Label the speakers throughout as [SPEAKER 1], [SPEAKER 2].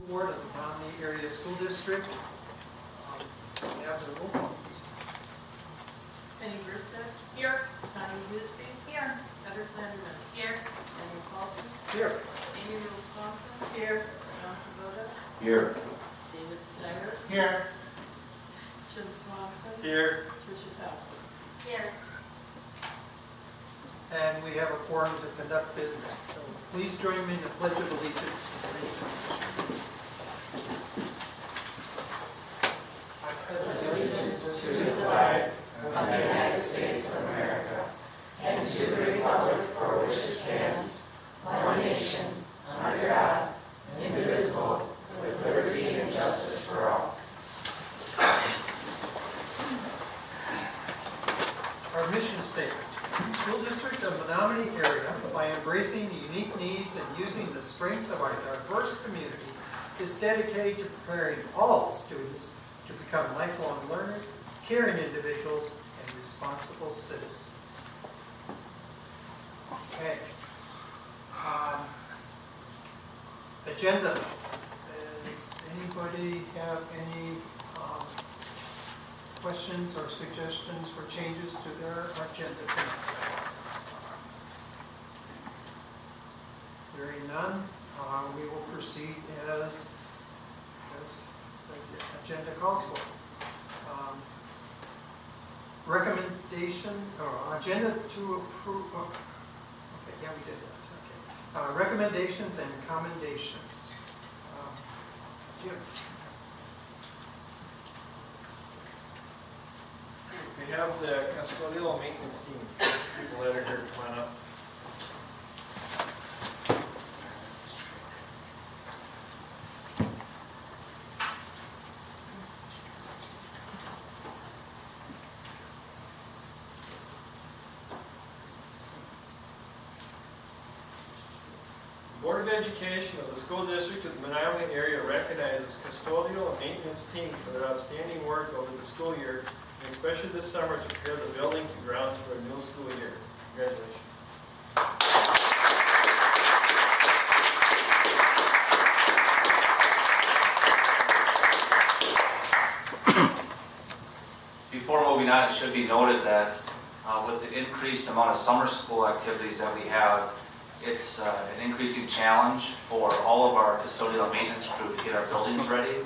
[SPEAKER 1] Board of the Menomonie Area School District. We have the roll call, please.
[SPEAKER 2] Penny Bristow.
[SPEAKER 3] Here.
[SPEAKER 2] Connie Huseby.
[SPEAKER 3] Here.
[SPEAKER 2] Heather Flannery.
[SPEAKER 3] Here.
[SPEAKER 2] Daniel Paulson.
[SPEAKER 1] Here.
[SPEAKER 2] Amy Rose Swanson.
[SPEAKER 3] Here.
[SPEAKER 2] John Sabota.
[SPEAKER 4] Here.
[SPEAKER 2] David Steyer.
[SPEAKER 1] Here.
[SPEAKER 2] Tim Swanson.
[SPEAKER 1] Here.
[SPEAKER 2] Tricia Towson.
[SPEAKER 3] Here.
[SPEAKER 1] And we have a quorum to conduct business. So please join me in the Pledge of Allegiance. I pledge allegiance
[SPEAKER 5] to the flag of the United States of America and to the republic for which it stands, one nation, under God, indivisible, with liberty and justice for all.
[SPEAKER 1] Our mission statement. The School District of Menomonie area, by embracing the unique needs and using the strengths of our diverse community, is dedicated to preparing all students to become lifelong learners, caring individuals, and responsible citizens. Okay. Agenda. Does anybody have any questions or suggestions for changes to their agenda tonight? Hearing none, we will proceed as the agenda calls for. Recommendation or agenda to approve. Okay, yeah, we did that. Okay. Recommendations and commendations. Jim.
[SPEAKER 6] We have the custodial maintenance team. People that are here, come on up. The Board of Education of the School District of the Menomonie area recognizes custodial and maintenance team for their outstanding work over the school year, and especially this summer to prepare the buildings and grounds for a new school year. Congratulations.
[SPEAKER 4] Before moving on, it should be noted that with the increased amount of summer school activities that we have, it's an increasing challenge for all of our custodial maintenance crew to get our buildings ready.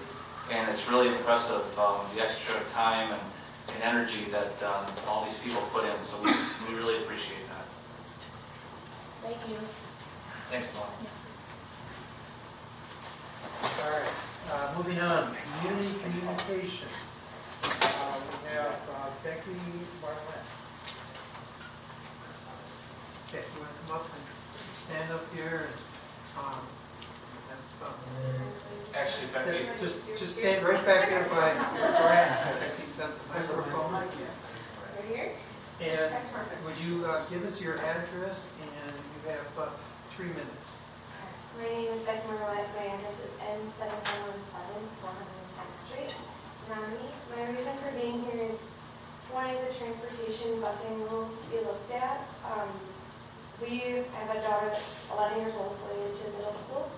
[SPEAKER 4] And it's really impressive, the extra time and energy that all these people put in. So we really appreciate that.
[SPEAKER 3] Thank you.
[SPEAKER 4] Thanks, Paul.
[SPEAKER 1] All right, moving on, community communication. We have Becky Bartlett. Okay, you want to come up and stand up here and
[SPEAKER 4] Actually, Becky,
[SPEAKER 1] just stand right back there by Brian, because he's got the microphone.
[SPEAKER 3] Right here?
[SPEAKER 1] And would you give us your address, and you have 3 minutes.
[SPEAKER 7] My name is Becky Menomonie. My address is N7117 410th Street, Menomonie. My reason for being here is wanting the transportation busing rule to be looked at. I have a daughter that's 11 years old going into middle school,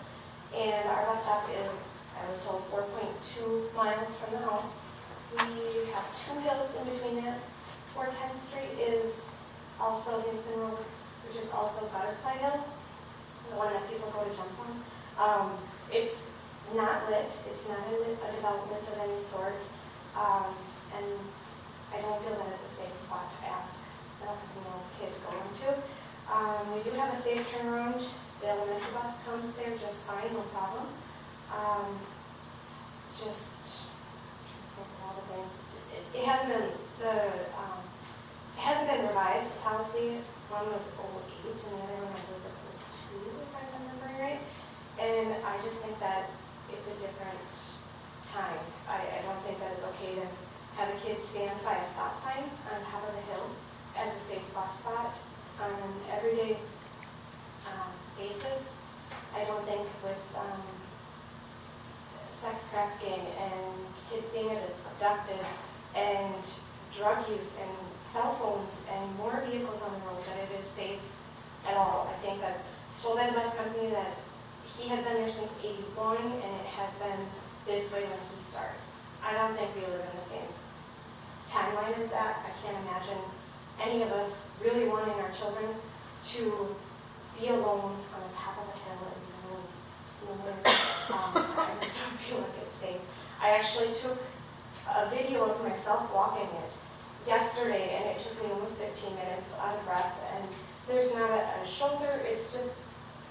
[SPEAKER 7] and our bus stop is, I was told, 4.2 miles from the house. We have 2 hills in between that. 410th Street is also Hinsman Road, which is also Butterfly Hill, the one that people go to jump on. It's not lit. It's not a development of any sort. And I don't feel that it's a safe spot to ask a kid to go into. We do have a safe turnaround. The elementary bus comes there just fine, no problem. Just all the things. It hasn't been revised. The policy one was 08 and the other one I believe was 02, if I'm remembering right. And I just think that it's a different time. I don't think that it's okay to have a kid stand by a stop sign on top of the hill as a safe bus spot on an everyday basis. I don't think with sex trafficking and kids being abducted and drug use and cell phones and more vehicles on the road that it is safe at all. I think that told by the bus company that he had been there since '81, and it had been this way when he started. I don't think we live in the same timeline as that. I can't imagine any of us really wanting our children to be alone on the top of a hill in the middle of nowhere. I just don't feel like it's safe. I actually took a video of myself walking it yesterday, and it took me almost 15 minutes out of breath, and there's not a shoulder. It's just,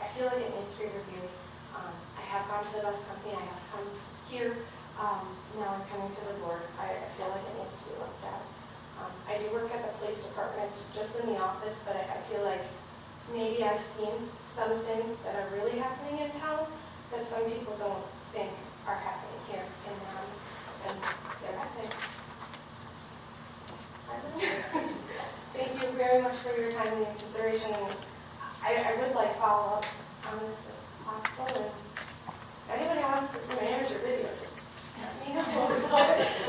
[SPEAKER 7] I feel like it needs to be reviewed. I have gone to the bus company. I have come here. Now I'm coming to the board. I feel like it needs to be looked at. I do work at the police department, just in the office, but I feel like maybe I've seen some things that are really happening in town that some people don't think are happening here in town, and they're happening. Thank you very much for your time and your consideration, and I would like follow-up on this if possible, and if anybody wants to see my amateur video, just let me know.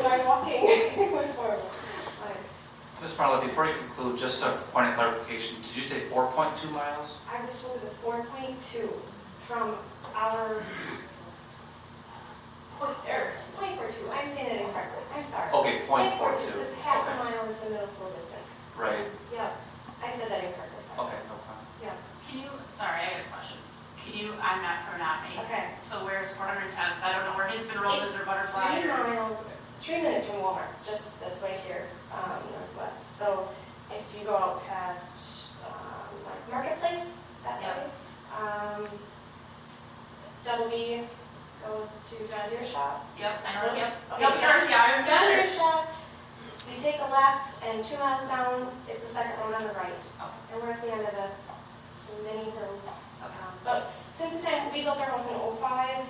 [SPEAKER 7] When I'm walking, it was horrible.
[SPEAKER 4] Ms. Marla, before you conclude, just a point of clarification, did you say 4.2 miles?
[SPEAKER 7] I was told it was 4.2 from our point or two. I'm saying it incorrectly. I'm sorry.
[SPEAKER 4] Okay, 0.42.
[SPEAKER 7] Because half a
[SPEAKER 4] Okay.
[SPEAKER 7] mile is the middle school distance.
[SPEAKER 4] Right,
[SPEAKER 7] Yeah, I said that incorrectly. Sorry.
[SPEAKER 4] okay, no problem.
[SPEAKER 7] Yeah.
[SPEAKER 2] Can you, sorry, I got a question. Can you, I'm not from Menomonie.
[SPEAKER 7] Okay.
[SPEAKER 2] So where's 410th? I don't know where he's been rolled as their butterfly.
[SPEAKER 7] 3 minutes from Walmart, just this way here, northwest. So if you go out past like Marketplace, that way, Double B goes to John Deere Shop.
[SPEAKER 2] Yep, I know, yep.
[SPEAKER 7] Okay,
[SPEAKER 2] Yep, there's, yeah, I
[SPEAKER 7] John
[SPEAKER 2] remember.
[SPEAKER 7] Deere Shop, we take a left, and 2 miles down, it's the second one on the right.
[SPEAKER 2] Okay.
[SPEAKER 7] And we're at the end of the many hills.
[SPEAKER 2] Okay.
[SPEAKER 7] But since the time we built our house in '05,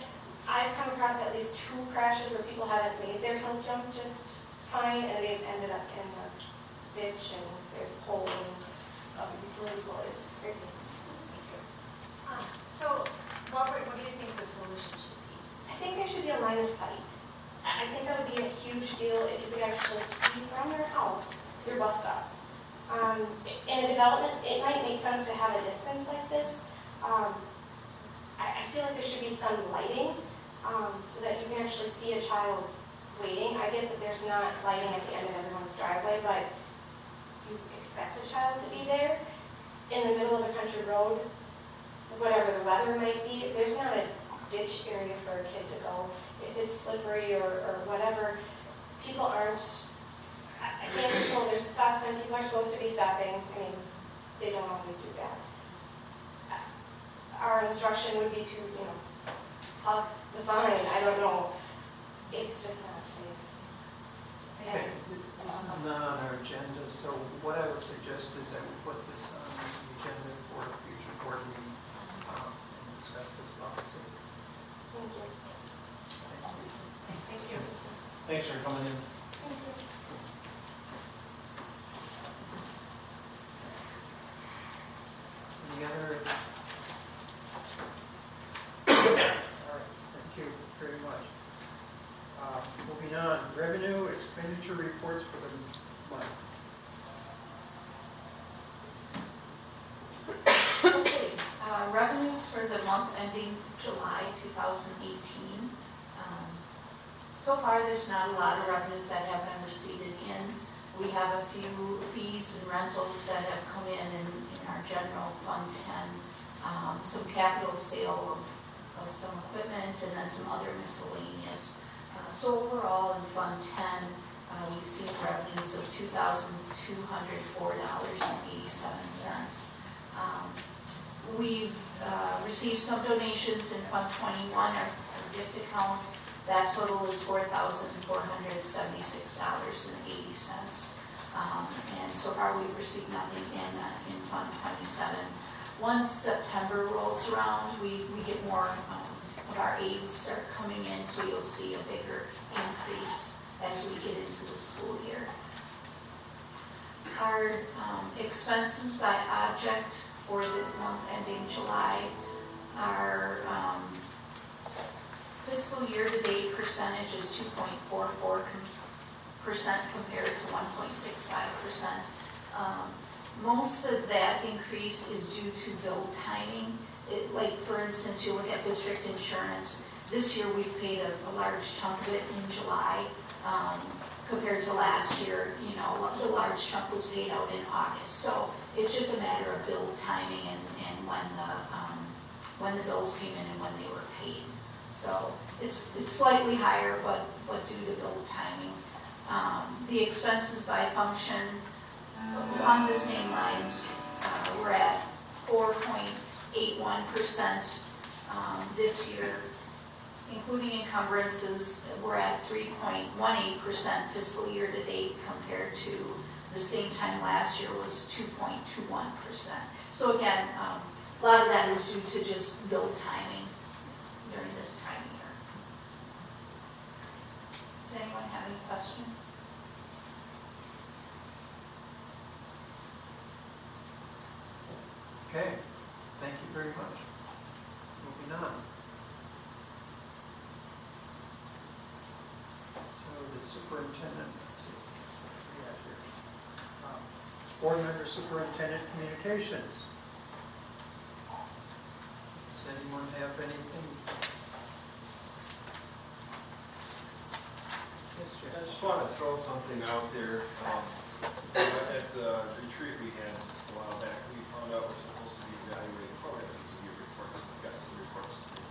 [SPEAKER 7] I've come across at least 2 crashes where people haven't made their hill jump just fine, and they've ended up in the ditch, and there's a pole and utility pole. It's crazy.
[SPEAKER 8] So, Robert, what do you think the solution should be?
[SPEAKER 7] I think there should be a line of sight. I think that would be a huge deal if you could actually see from your house your bus stop. In a development, it might make sense to have a distance like this. I feel like there should be some lighting so that you can actually see a child waiting. I get that there's not lighting at the end of everyone's driveway, but you expect a child to be there in the middle of a country road, whatever the weather might be. There's not a ditch area for a kid to go. If it's slippery or whatever, people aren't, I can't control, there's a stop sign, people are supposed to be stopping. I mean, they don't always do that. Our instruction would be to, hug the sign, I don't know. It's just not safe.
[SPEAKER 1] Okay, this is not on our agenda, so what I would suggest is that we put this on the agenda for a future board meeting and discuss this policy.
[SPEAKER 7] Thank you.
[SPEAKER 8] Thank you.
[SPEAKER 6] Thanks for coming in.
[SPEAKER 7] Thank you.
[SPEAKER 1] Any other? All right, thank you very much. Moving on, revenue expenditure reports for the month.
[SPEAKER 5] Okay, revenues for the month ending July 2018. So far, there's not a lot of revenues that have been received in. We have a few fees and rentals that have come in our general fund 10, some capital sale of some equipment, and then some other miscellaneous. So overall, in Fund 10, we've seen revenues of $2,204.87. We've received some donations in Fund 21, our gift account. That total is $4,476.80. And so far, we've received nothing in Fund 27. Once September rolls around, we get more of our aids start coming in, so you'll see a bigger increase as we get into the school year. Our expenses by object for the month ending July, our fiscal year-to-date percentage is 2.44% compared to 1.65%. Most of that increase is due to bill timing. Like, for instance, you look at district insurance. This year, we've paid a large chunk of it in July. Compared to last year, you know, the large chunk was paid out in August. So it's just a matter of bill timing and when the bills came in and when they were paid. So it's slightly higher, but due to bill timing. The expenses by function on the same lines, we're at 4.81% this year. Including encumbrances, we're at 3.18% fiscal year to date compared to the same time last year was 2.21%. So again, a lot of that is due to just bill timing during this time of year. Does anyone have any questions?
[SPEAKER 1] Okay, thank you very much. Moving on. So the superintendent, let's see, what we have here. Board member superintendent communications. Does anyone have anything? Yes,
[SPEAKER 6] I
[SPEAKER 1] Jeff?
[SPEAKER 6] just want to throw something out there. At the retreat we had a while back, we found out we're supposed to be evaluating programs as we reports. We got some reports to do.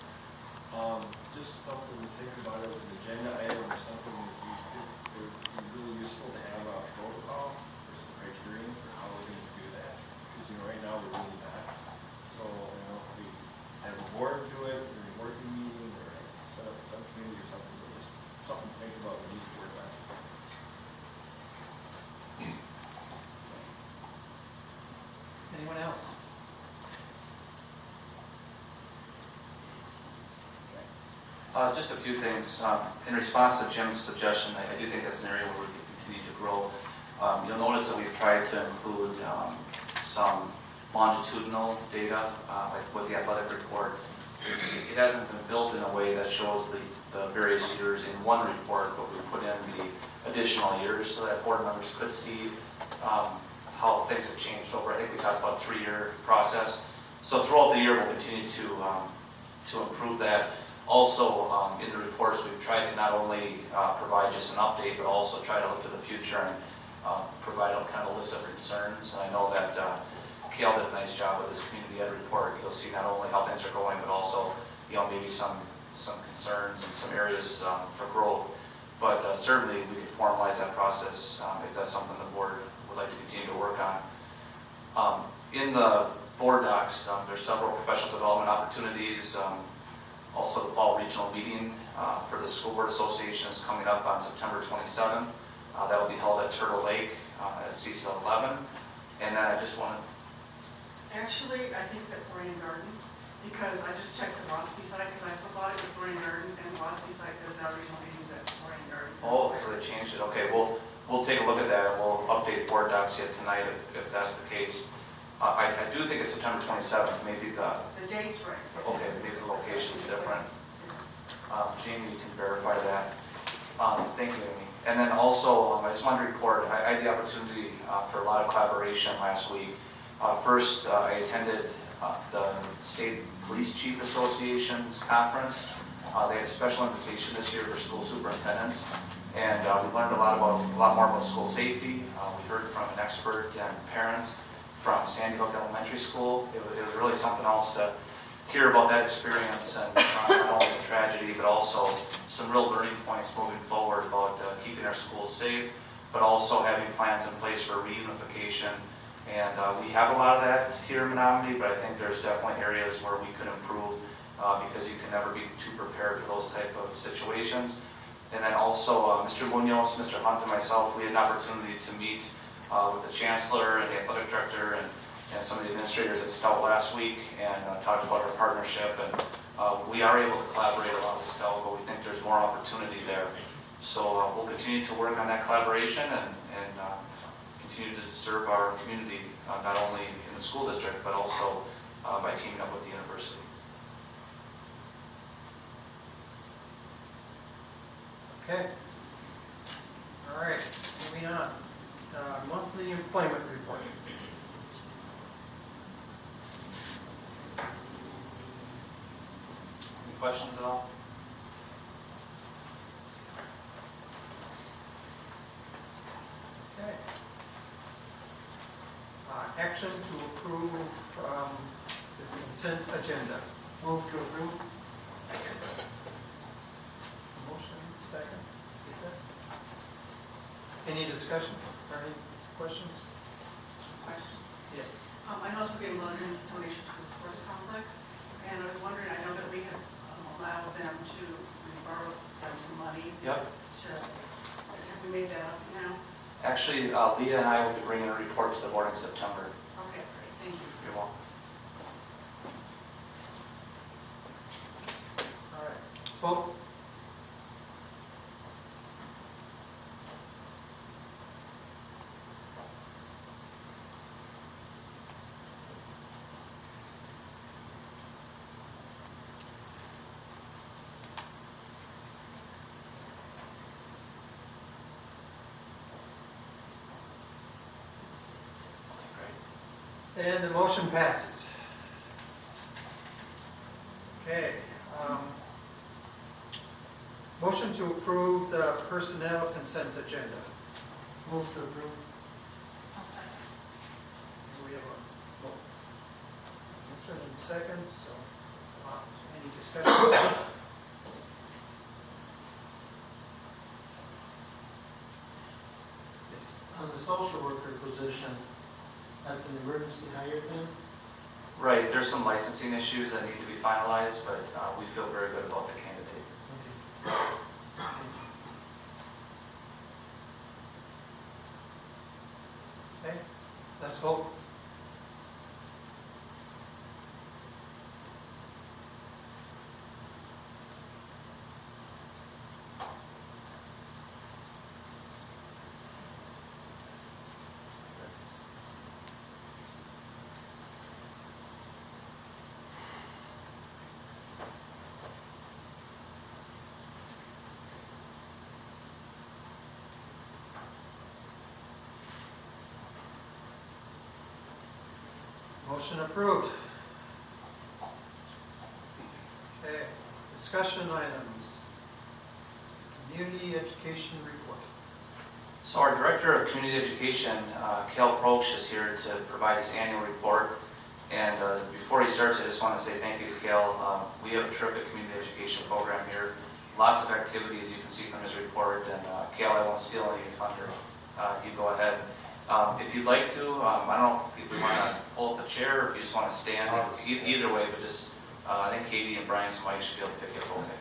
[SPEAKER 6] Just something to think about as an agenda item or something that it would be really useful to have a protocol or some criterion for how we're going to do that. Because, you know, right now we're really not. So, you know, if we, as a board, do it during a working meeting or set up a subcommittee or something, but just something to think about we need to work on.
[SPEAKER 1] Anyone else?
[SPEAKER 4] Just a few things. In response to Jim's suggestion, I do think that's an area where we can continue to grow. You'll notice that we've tried to include some longitudinal data, like with the athletic report. It hasn't been built in a way that shows the various years in one report, but we put in the additional years so that board members could see how things have changed over. I think we talked about a 3-year process. So throughout the year, we'll continue to improve that. Also, in the reports, we've tried to not only provide just an update, but also try to look to the future and provide a kind of list of concerns. And I know that Kale did a nice job with this community ed report. You'll see not only how things are going, but also, you know, maybe some concerns and some areas for growth. But certainly, we could formalize that process if that's something the board would like to continue to work on. In the board docs, there's several professional development opportunities. Also, the fall regional meeting for the School Board Association is coming up on September 27th. That will be held at Turtle Lake at CISA 11. And then I just want to...
[SPEAKER 8] Actually, I think it's at Florian Gardens, because I just checked the Waspi site, because I thought it was Florian Gardens, and the Waspi site says our regional meetings at Florian Gardens.
[SPEAKER 4] Oh, so they changed it. Okay, we'll take a look at that, and we'll update board docs yet tonight if that's the case. I do think it's September 27th, maybe the
[SPEAKER 8] date's right.
[SPEAKER 4] okay, maybe the location's different. Jamie, you can verify that. Thank you, Amy. And then also, I just wanted to report, I had the opportunity for a lot of collaboration last week. First, I attended the State Police Chief Association's conference. They had a special invitation this year for school superintendents. And we learned a lot more about school safety. We heard from an expert and parent from Sandy Hook Elementary School. It was really something else to hear about that experience and not only the tragedy, but also some real learning points moving forward about keeping our schools safe, but also having plans in place for reunification. And we have a lot of that here in Menomonie, but I think there's definitely areas where we could improve because you can never be too prepared for those type of situations. And then also Mr. Munoz, Mr. Hunt, and myself, we had an opportunity to meet with the chancellor and the athletic director and some of the administrators at Scout last week and talked about our partnership. And we are able to collaborate a lot with Scout, but we think there's more opportunity there. So we'll continue to work on that collaboration and continue to serve our community, not only in the school district, but also by teaming up with the university.
[SPEAKER 1] Okay. All right, moving on. Monthly employment report.
[SPEAKER 4] questions at all?
[SPEAKER 1] Okay. Action to approve the consent agenda. Move to approve.
[SPEAKER 2] Second.
[SPEAKER 1] Motion, second. Any discussion or any questions?
[SPEAKER 8] Question.
[SPEAKER 1] Yes.
[SPEAKER 8] I know we're getting a lot of donations to the sports complex, and I was wondering, I know that we have allowed them to borrow some money
[SPEAKER 4] Yep.
[SPEAKER 8] to, have we made that up now?
[SPEAKER 4] Actually, Leah and I will be bringing a report to the board in September.
[SPEAKER 8] Okay, great, thank you.
[SPEAKER 4] You're welcome.
[SPEAKER 1] All right. Vote. And the motion passes. Okay. Motion to approve the personnel consent agenda. Move to approve.
[SPEAKER 2] I'll second.
[SPEAKER 1] We have a motion and second, so any discussion? Yes.
[SPEAKER 9] On the social worker position, that's an emergency hire thing?
[SPEAKER 4] Right, there's some licensing issues that need to be finalized, but we feel very good about the candidate.
[SPEAKER 1] Okay, let's vote. Motion approved. Okay, discussion items. Community education report.
[SPEAKER 4] So our Director of Community Education, Cal Proch, is here to provide his annual report. And before he starts, I just want to say thank you to Cal. We have a terrific community education program here. Lots of activities you can see from his report. And Cal, I won't steal any thunder. You go ahead. If you'd like to, I don't know if we want to pull up a chair or if you just want to stand. Either way, but just, I think Katie and Brian Smythe should be able to pick it up okay.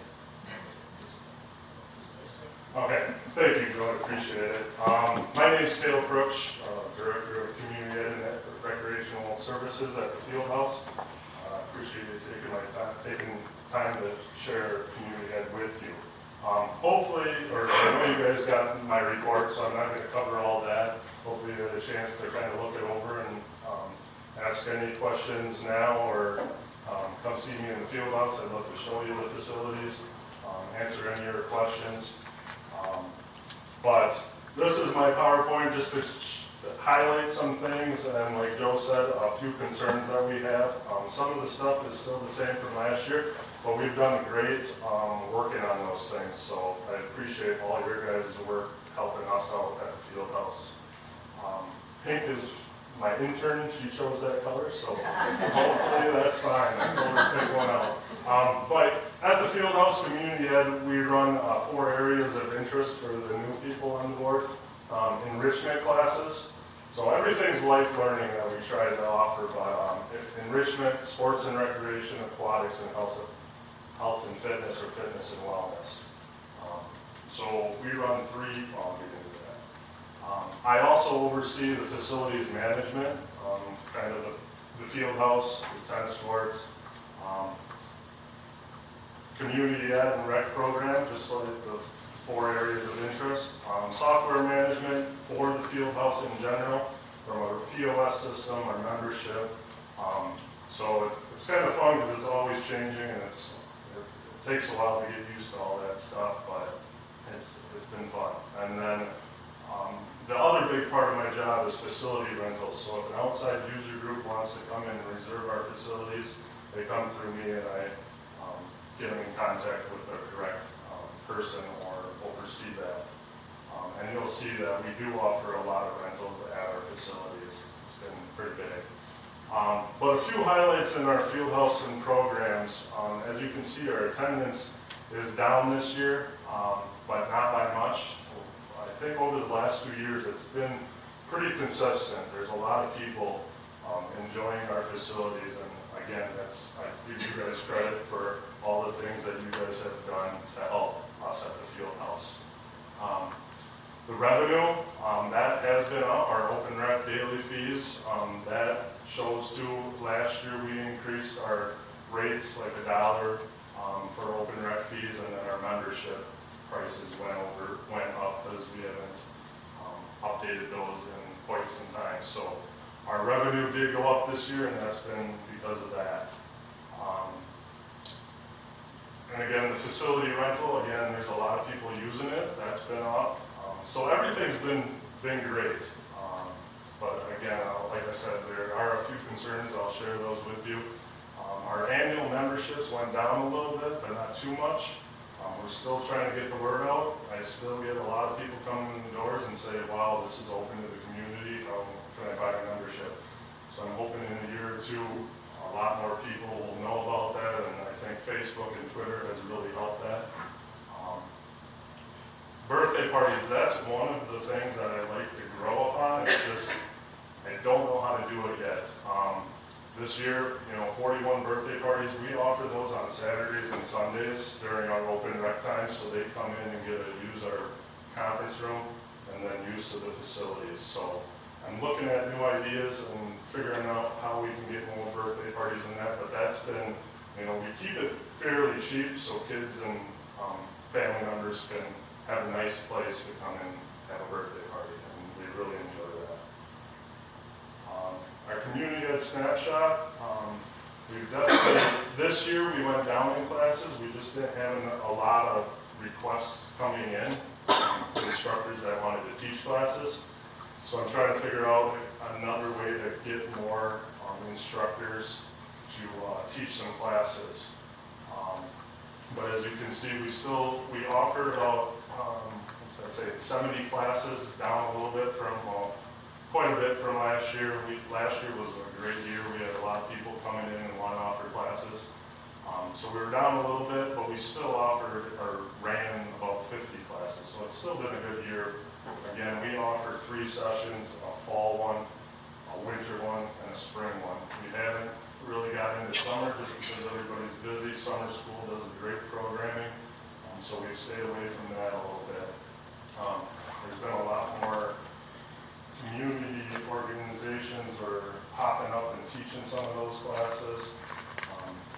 [SPEAKER 10] Okay, thank you, Joe, I appreciate it. My name is Cale Crooks, Director of Community Ed and Recreational Services at the Field House. Appreciate you taking time to share Community Ed with you. Hopefully, or I know you guys got my report, so I'm not going to cover all that. Hopefully you had a chance to kind of look it over and ask any questions now or come see me in the Field House. I'd love to show you the facilities, answer any of your questions. But this is my PowerPoint just to highlight some things, and like Joe said, a few concerns that we have. Some of the stuff is still the same from last year, but we've done great working on those things. So I appreciate all your guys' work helping us out at the Field House. Pink is my intern, she chose that color, so hopefully that's fine. I told her to pick one out. But at the Field House Community Ed, we run 4 areas of interest for the new people on board. Enrichment classes. So everything's life learning that we try to offer, but enrichment, sports and recreation, aquatics, and health and fitness, or fitness and wellness. So we run 3, I'll get into that. I also oversee the facilities management, kind of the field house, the tennis courts, community ed and rec program, just like the 4 areas of interest. Software management for the field house in general, from our POS system, our membership. So it's kind of fun because it's always changing, and it takes a while to get used to all that stuff, but it's been fun. And then the other big part of my job is facility rentals. So if an outside user group wants to come in and reserve our facilities, they come through me, and I getting in contact with the correct person or oversee that. And you'll see that we do offer a lot of rentals at our facilities. It's been pretty big. But a few highlights in our field house and programs. As you can see, our attendance is down this year, but not by much. I think over the last 2 years, it's been pretty consistent. There's a lot of people enjoying our facilities, and again, I give you guys credit for all the things that you guys have done to help us at the field house. The revenue, that has been up, our open rec daily fees, that shows to last year we increased our rates like $1 for open rec fees, and then our membership prices went up because we haven't updated those in quite some time. So our revenue did go up this year, and that's been because of that. And again, the facility rental, again, there's a lot of people using it. That's been up. So everything's been great. But again, like I said, there are a few concerns. I'll share those with you. Our annual memberships went down a little bit, but not too much. We're still trying to get the word out. I still get a lot of people coming in the doors and say, wow, this is open to the community. How can I buy a membership? So I'm hoping in a year or two, a lot more people will know about that, and I think Facebook and Twitter has really helped that. Birthday parties, that's one of the things that I like to grow upon. It's just, I don't know how to do it yet. This year, 41 birthday parties, we offer those on Saturdays and Sundays during our open rec time, so they come in and get to use our conference room and then use of the facilities. So I'm looking at new ideas and figuring out how we can get more birthday parties in that, but that's been, we keep it fairly cheap so kids and family members can have a nice place to come and have a birthday party, and we really enjoy that. Our community ed snapshot, we've definitely, this year we went down in classes. We just didn't have a lot of requests coming in from instructors that wanted to teach classes. So I'm trying to figure out another way to get more instructors to teach some classes. But as you can see, we offered about, 70 classes, down a little bit from, quite a bit from last year. Last year was a great year. We had a lot of people coming in and want to offer classes. So we were down a little bit, but we still offered or ran about 50 classes. So it's still been a good year. Again, we offer 3 sessions, a fall one, a winter one, and a spring one. We haven't really got into summer just because everybody's busy. Summer school does a great programming, so we've stayed away from that a little bit. There's been a lot more community organizations are popping up and teaching some of those classes.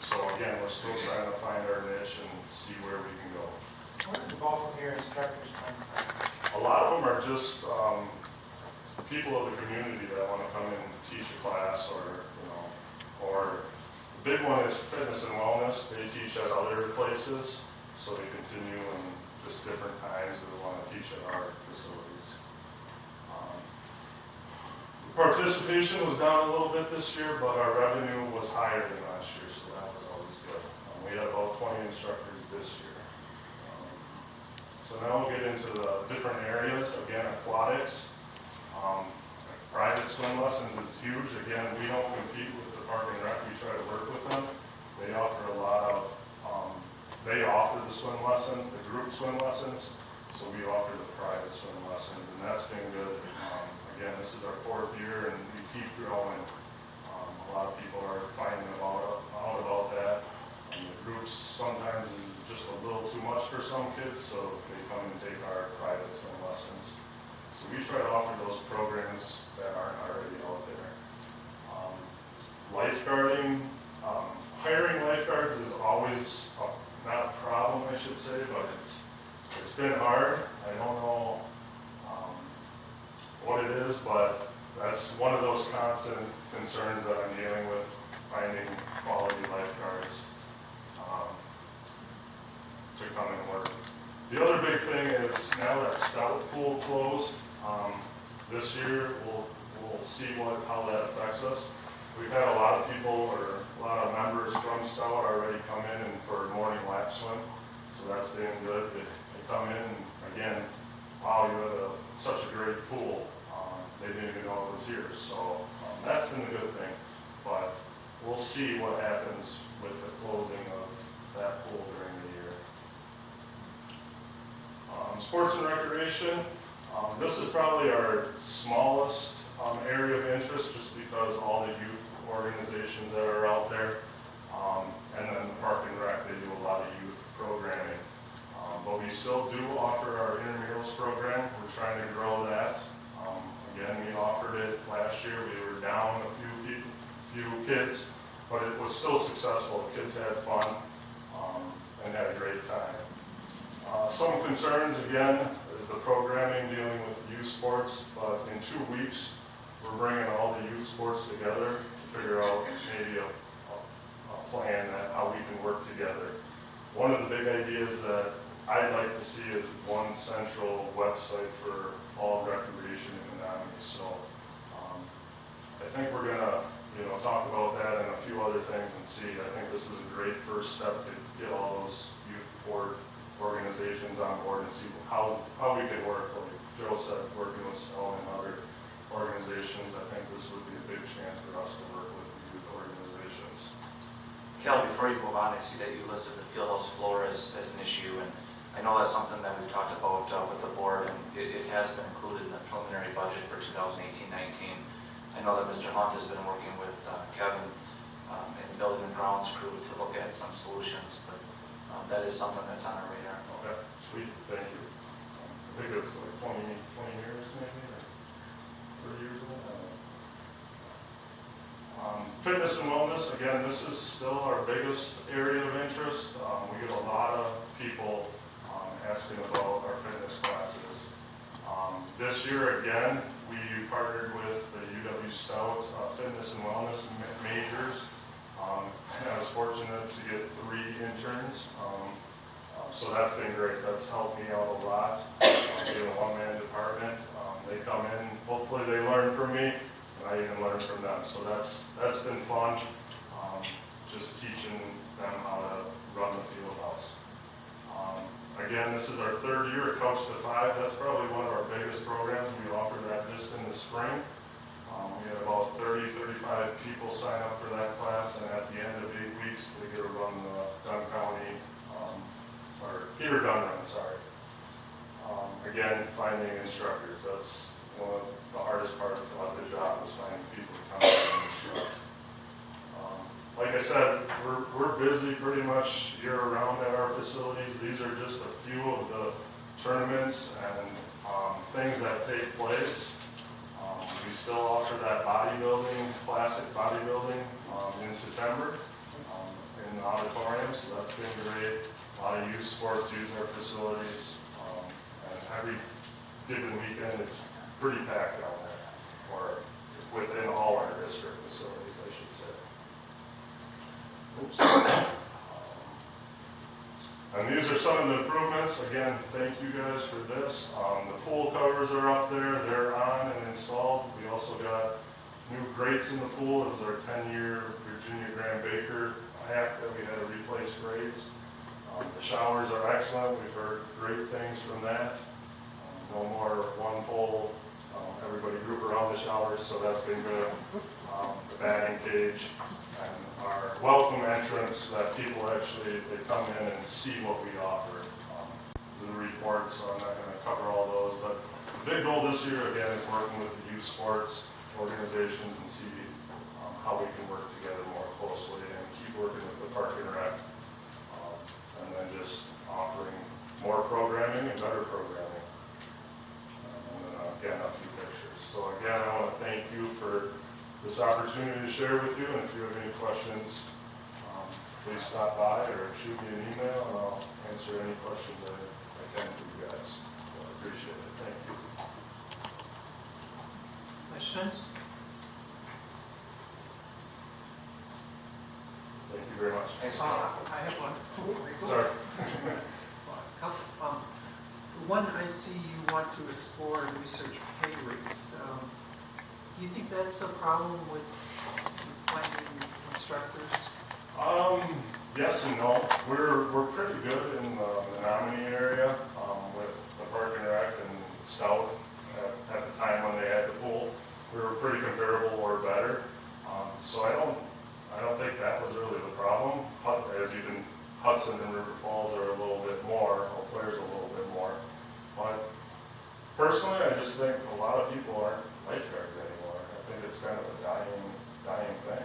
[SPEAKER 10] So again, we're still trying to find our niche and see where we can go.
[SPEAKER 9] Where did the bulk of your instructors come from?
[SPEAKER 10] A lot of them are just people of the community that want to come and teach a class, or the big one is fitness and wellness. They teach at other places, so they continue in just different times that they want to teach at our facilities. Participation was down a little bit this year, but our revenue was higher than last year, so that was always good. We had about 20 instructors this year. So now we'll get into the different areas. Again, aquatics. Private swim lessons is huge. Again, we don't compete with the Park and Rec. We try to work with them. They offer a lot of, they offer the swim lessons, the group swim lessons, so we offer the private swim lessons, and that's been good. Again, this is our 4th year, and we keep growing. A lot of people are finding out about that. And the groups sometimes is just a little too much for some kids, so they come and take our private swim lessons. So we try to offer those programs that aren't already out there. Lifeguarding, hiring lifeguards is always not a problem, I should say, but it's been hard. I don't know what it is, but that's one of those constant concerns that I'm dealing with, finding quality lifeguards to come and work. The other big thing is now that Stout Pool closed, this year we'll see how that affects us. We've had a lot of people or a lot of members from Stout already come in and for morning lab swim, so that's been good. They come in and again, wow, you had such a great pool. They didn't even know it was here, so that's been a good thing. But we'll see what happens with the closing of that pool during the year. Sports and recreation, this is probably our smallest area of interest just because all the youth organizations that are out there. And then the Park and Rec, they do a lot of youth programming. But we still do offer our intramurals program. We're trying to grow that. Again, we offered it last year. We were down a few kids, but it was still successful. The kids had fun and had a great time. Some concerns, again, is the programming dealing with youth sports, but in 2 weeks, we're bringing all the youth sports together to figure out maybe a plan that how we can work together. One of the big ideas that I'd like to see is one central website for all recreation in Menomonie. So I think we're gonna, talk about that and a few other things and see. I think this is a great first step to get all those youth sport organizations on board and see how we can work. Like Joe said, working with Stone and other organizations, I think this would be a big chance for us to work with the youth organizations.
[SPEAKER 4] Kel, before you move on, I see that you listed the fieldhouse floor as an issue, and I know that's something that we talked about with the board, and it has been included in the preliminary budget for 2018-19. I know that Mr. Hunt has been working with Kevin and the Building and Grounds crew to look at some solutions, but that is something that's on our radar.
[SPEAKER 10] Okay, sweet, thank you. I think it was like 20 years maybe, or 30 years ago. Fitness and wellness, again, this is still our biggest area of interest. We get a lot of people asking about our fitness classes. This year, again, we partnered with the UW Stout Fitness and Wellness majors. And I was fortunate to get 3 interns. So that's been great. That's helped me out a lot. Being a one-man department, they come in, hopefully they learn from me, and I even learn from them. So that's been fun, just teaching them how to run the field house. Again, this is our 3rd year at Coach to 5. That's probably one of our biggest programs. We offered that just in the spring. We had about 35 people sign up for that class, and at the end of 8 weeks, they get to run the Dunn County, or Peter Dunn run, sorry. Again, finding instructors. That's one of the hardest parts of the job, is finding people to come in and instruct. Like I said, we're busy pretty much year-round at our facilities. These are just a few of the tournaments and things that take place. We still offer that bodybuilding, classic bodybuilding in September in the auditorium, so that's been great. A lot of youth sports use our facilities, and every given weekend it's pretty packed down there, or within all our district facilities, I should say. Oops. And these are some of the improvements. Again, thank you guys for this. The pool covers are up there. They're on and installed. We also got new grates in the pool. It was our 10-year Virginia Graham Baker act that we had to replace grates. The showers are excellent. We've heard great things from that. No more one pole. Everybody group around the showers, so that's been good. The batting cage and our welcome entrance, that people actually, they come in and see what we offer. The reports, so I'm not going to cover all those, but the big goal this year, again, is working with the youth sports organizations and see how we can work together more closely and keep working with the Park and Rec, and then just offering more programming and better programming. And then again, a few pictures. So again, I want to thank you for this opportunity to share with you, and if you have any questions, please stop by or shoot me an email, and I'll answer any questions I can for you guys. So I appreciate it. Thank you.
[SPEAKER 1] Questions?
[SPEAKER 10] Thank you very much.
[SPEAKER 4] Thanks.
[SPEAKER 1] I have one.
[SPEAKER 10] Sorry.
[SPEAKER 1] One, I see you want to explore and research pay rates. Do you think that's a problem with finding instructors?
[SPEAKER 10] Yes and no. We're pretty good in the Menomonie area with the Park and Rec and South at the time when they had the pool. We were pretty comparable or better. So I don't think that was really the problem. As even Hudson and River Falls are a little bit more, Eau Claire's a little bit more. But personally, I just think a lot of people aren't lifeguards anymore. I think it's kind of a dying thing.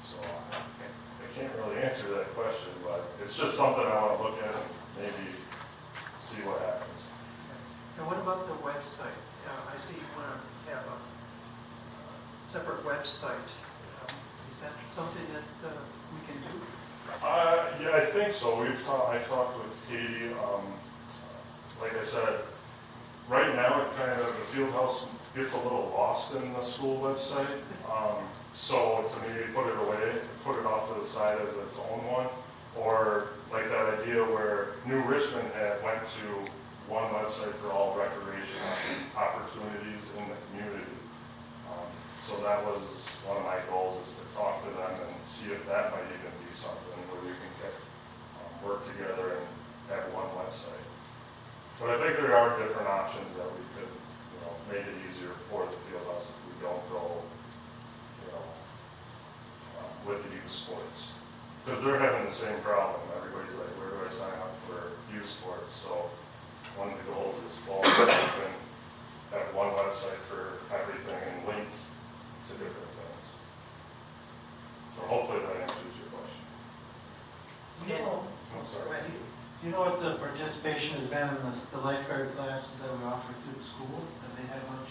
[SPEAKER 10] So I can't really answer that question, but it's just something I want to look at and maybe see what happens.
[SPEAKER 1] And what about the website? I see you want to have a separate website. Is that something that we can do?
[SPEAKER 10] Yeah, I think so. I talked with Katie. Like I said, right now the field house gets a little lost in the school website. So to maybe put it away, put it off to the side as its own one, or like that idea where New Richmond went to one website for all recreational opportunities in the community. So that was one of my goals, is to talk to them and see if that might even be something where we can work together and have one website. But I think there are different options that we could, make it easier for the field house if we don't go, with the youth sports. Because they're having the same problem. Everybody's like, where do I sign up for youth sports? So one of the goals is, well, we can have one website for everything and link to different things. So hopefully that answers your question. I'm sorry.
[SPEAKER 9] Do you know what the participation has been in the lifeguard classes that we offer through the school? Have they had much?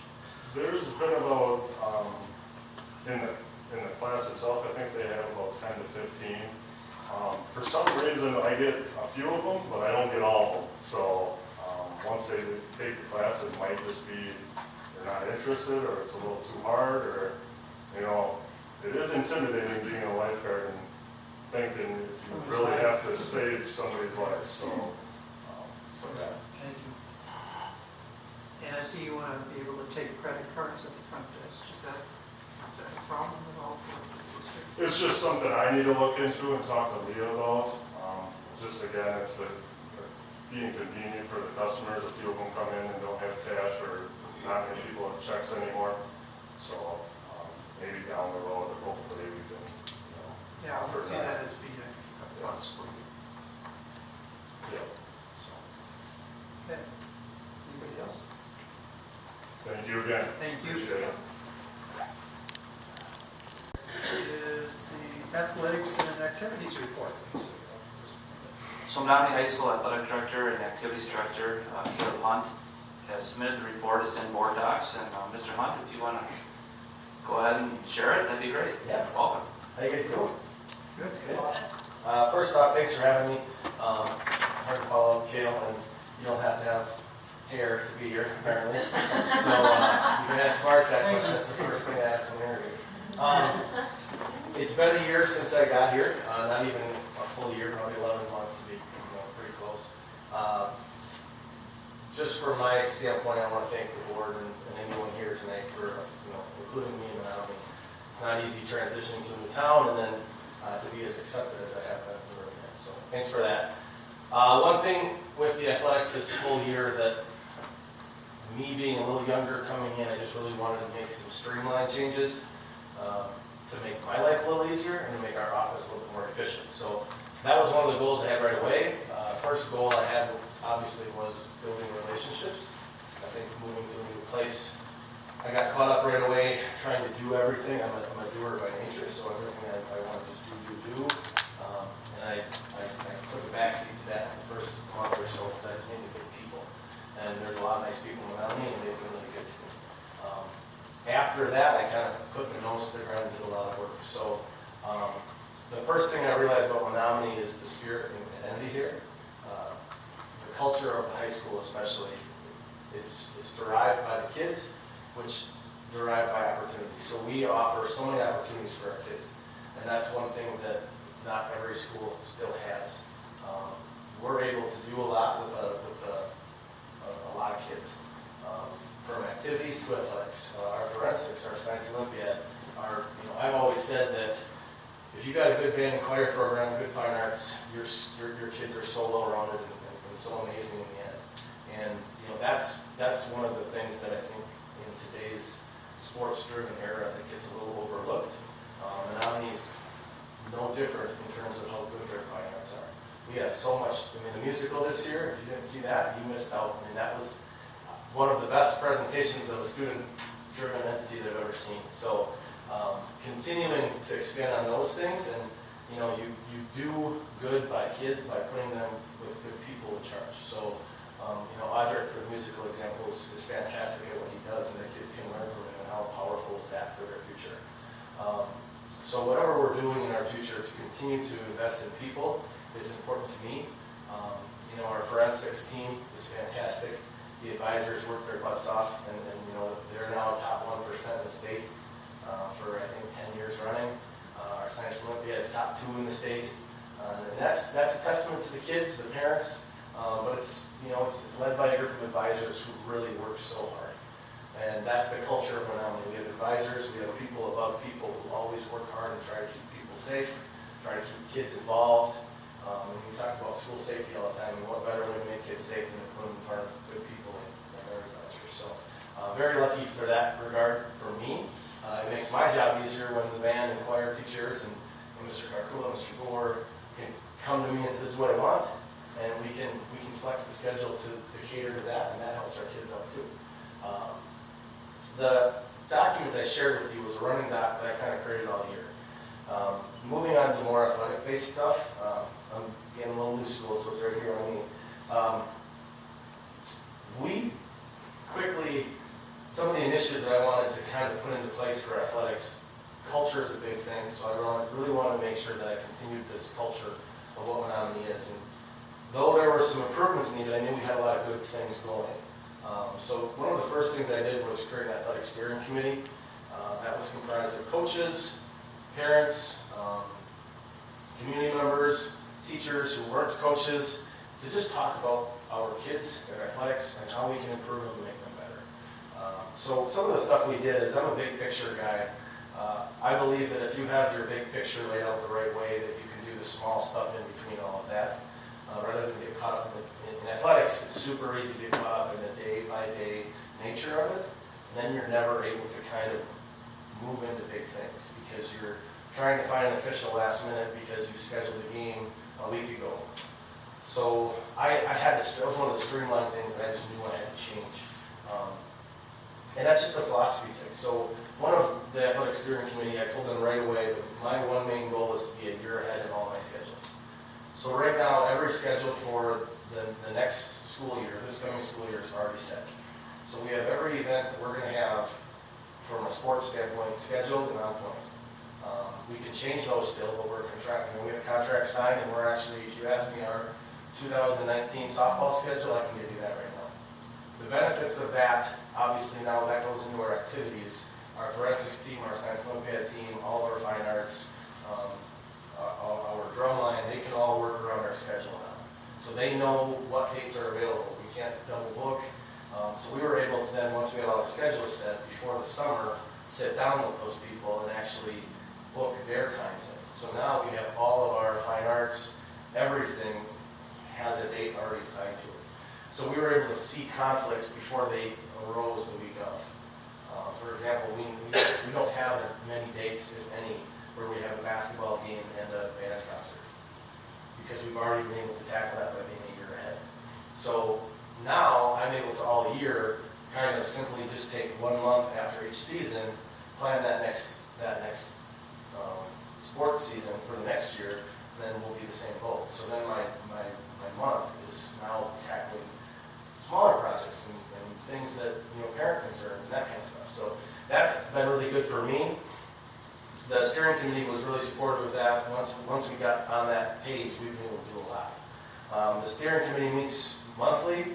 [SPEAKER 10] There's been about, in the class itself, I think they have about 10 to 15. For some reason, I get a few of them, but I don't get all of them. So once they take the class, it might just be they're not interested, or it's a little too hard, or, it is intimidating being a lifeguard and thinking if you really have to save somebody's life. So yeah.
[SPEAKER 9] Thank you.
[SPEAKER 1] And I see you want to be able to take credit cards at the front desk. Is that a problem at all for the district?
[SPEAKER 10] It's just something I need to look into and talk to Leah about. Just again, it's being convenient for the customers. A few of them come in and don't have cash, or not many people have checks anymore. So maybe down the road, hopefully we can,
[SPEAKER 1] Yeah, I would
[SPEAKER 10] offer
[SPEAKER 1] see that as being a plus for you.
[SPEAKER 10] Yeah. So,
[SPEAKER 1] Okay. Anybody else?
[SPEAKER 10] thank you again.
[SPEAKER 1] Thank you.
[SPEAKER 10] Appreciate it.
[SPEAKER 1] Is the athletics and activities report.
[SPEAKER 4] So Menomonie High School Athletic Director and Activities Director, Caleb Hunt, has submitted the report. It's in board docs, and Mr. Hunt, if you want to go ahead and share it, that'd be great.
[SPEAKER 11] Yeah.
[SPEAKER 4] Welcome.
[SPEAKER 11] How you guys doing?
[SPEAKER 1] Good.
[SPEAKER 11] First off, thanks for having me. Hard to follow up, Kale, and you don't have to have hair to be here, apparently. So you can ask Mark that question. That's the first thing I ask in an interview. It's been a year since I got here, not even a full year, probably 11 months to be pretty close. Just from my standpoint, I want to thank the board and anyone here tonight for including me in Menomonie. It's not easy transitioning to a new town and then to be as accepted as I have been to work here. So thanks for that. One thing with the athletics this whole year that me being a little younger coming in, I just really wanted to make some streamline changes to make my life a little easier and to make our office a little bit more efficient. So that was one of the goals I had right away. First goal I had obviously was building relationships. I think moving to a new place, I got caught up right away trying to do everything. I'm a doer by nature, so everything I want to just do. And I took a backseat to that the first month or so because I just needed good people. And there's a lot of nice people around me, and they've been really good to me. After that, I kind of put my nose to the ground and did a lot of work. So the first thing I realized about Menomonie is the spirit and identity here. The culture of the high school especially, it's derived by the kids, which derived by opportunity. So we offer so many opportunities for our kids. And that's one thing that not every school still has. We're able to do a lot with a lot of kids. From activities to athletics, our forensics, our science Olympiad, I've always said that if you got a good band and choir program, good fine arts, your kids are so well-rounded and so amazing in the end. And, you know, that's one of the things that I think in today's sports-driven era that gets a little overlooked. Menominee's no different in terms of how good their fine arts are. We had so much, I mean, the musical this year, if you didn't see that, you missed out. I mean, that was one of the best presentations of a student-driven entity that I've ever seen. So continuing to expand on those things, and you know, you do good by kids by putting them with good people in charge. So you know, Audrey, for the musical examples, is fantastic at what he does, and the kids can learn from him, and how powerful is that for their future. So whatever we're doing in our future to continue to invest in people is important to me. You know, our forensics team is fantastic. The advisors work their butts off, and you know, they're now top 1% in the state for I think 10 years running. Our Science Olympiad is top 2 in the state, and that's a testament to the kids, the parents, but it's, you know, it's led by a group of advisors who really work so hard. And that's the culture of Menomonie. We have advisors, we have people above people who always work hard and try to keep people safe, try to keep kids involved. And we talk about school safety all the time, and what better way to make kids safe than to put them in front of good people like our advisors. So very lucky for that regard for me. It makes my job easier when the band and choir teachers and Mr. Garkula, Mr. Gore can come to me and say, this is what I want, and we can flex the schedule to cater to that, and that helps our kids out too. The document I shared with you was a running doc that I kind of created all year. Moving on to more athletic-based stuff, I'm getting a little new school, so it's right here on me. We quickly, some of the initiatives that I wanted to kind of put into place for athletics, culture is a big thing, so I really want to make sure that I continued this culture of what Menomonie is. And though there were some improvements needed, I knew we had a lot of good things going. So one of the first things I did was create an athletic steering committee. That was comprised of coaches, parents, community members, teachers who weren't coaches, to just talk about our kids, their athletics, and how we can improve them and make them better. So some of the stuff we did is, I'm a big picture guy. I believe that if you have your big picture laid out the right way, that you can do the small stuff in between all of that. Rather than get caught up in athletics, it's super easy to get caught up in the day-by-day nature of it. And then you're never able to kind of move into big things because you're trying to find an official last minute because you scheduled a game a week ago. So I had this, that was one of the streamlined things that I just knew I had to change. And that's just a philosophy thing. So one of the athletic steering committee, I told them right away that my one main goal is to be a year ahead in all my schedules. So right now, every schedule for the next school year, this coming school year, is already set. So we have every event that we're going to have from a sports standpoint scheduled and on point. We can change those still, but we're contracting. We have a contract signed, and we're actually, if you ask me, our 2019 softball schedule, I can give you that right now. The benefits of that, obviously now that goes into our activities, our forensics team, our Science Olympiad team, all of our fine arts, our drum line, they can all work around our schedule now. So they know what dates are available. We can't double book. So we were able to then, once we had all our schedules set before the summer, sit down with those people and actually book their times in. So now we have all of our fine arts, everything has a date already assigned to it. So we were able to see conflicts before they arose the week of. For example, we don't have many dates, if any, where we have a basketball game and a band concert, because we've already been able to tackle that by being a year ahead. So now I'm able to all year kind of simply just take 1 month after each season, plan that next sports season for the next year, and then we'll be the same boat. So then my month is now tackling smaller projects and things that, you know, parent concerns and that kind of stuff. So that's been really good for me. The steering committee was really supportive of that. Once we got on that page, we've been able to do a lot. The steering committee meets monthly.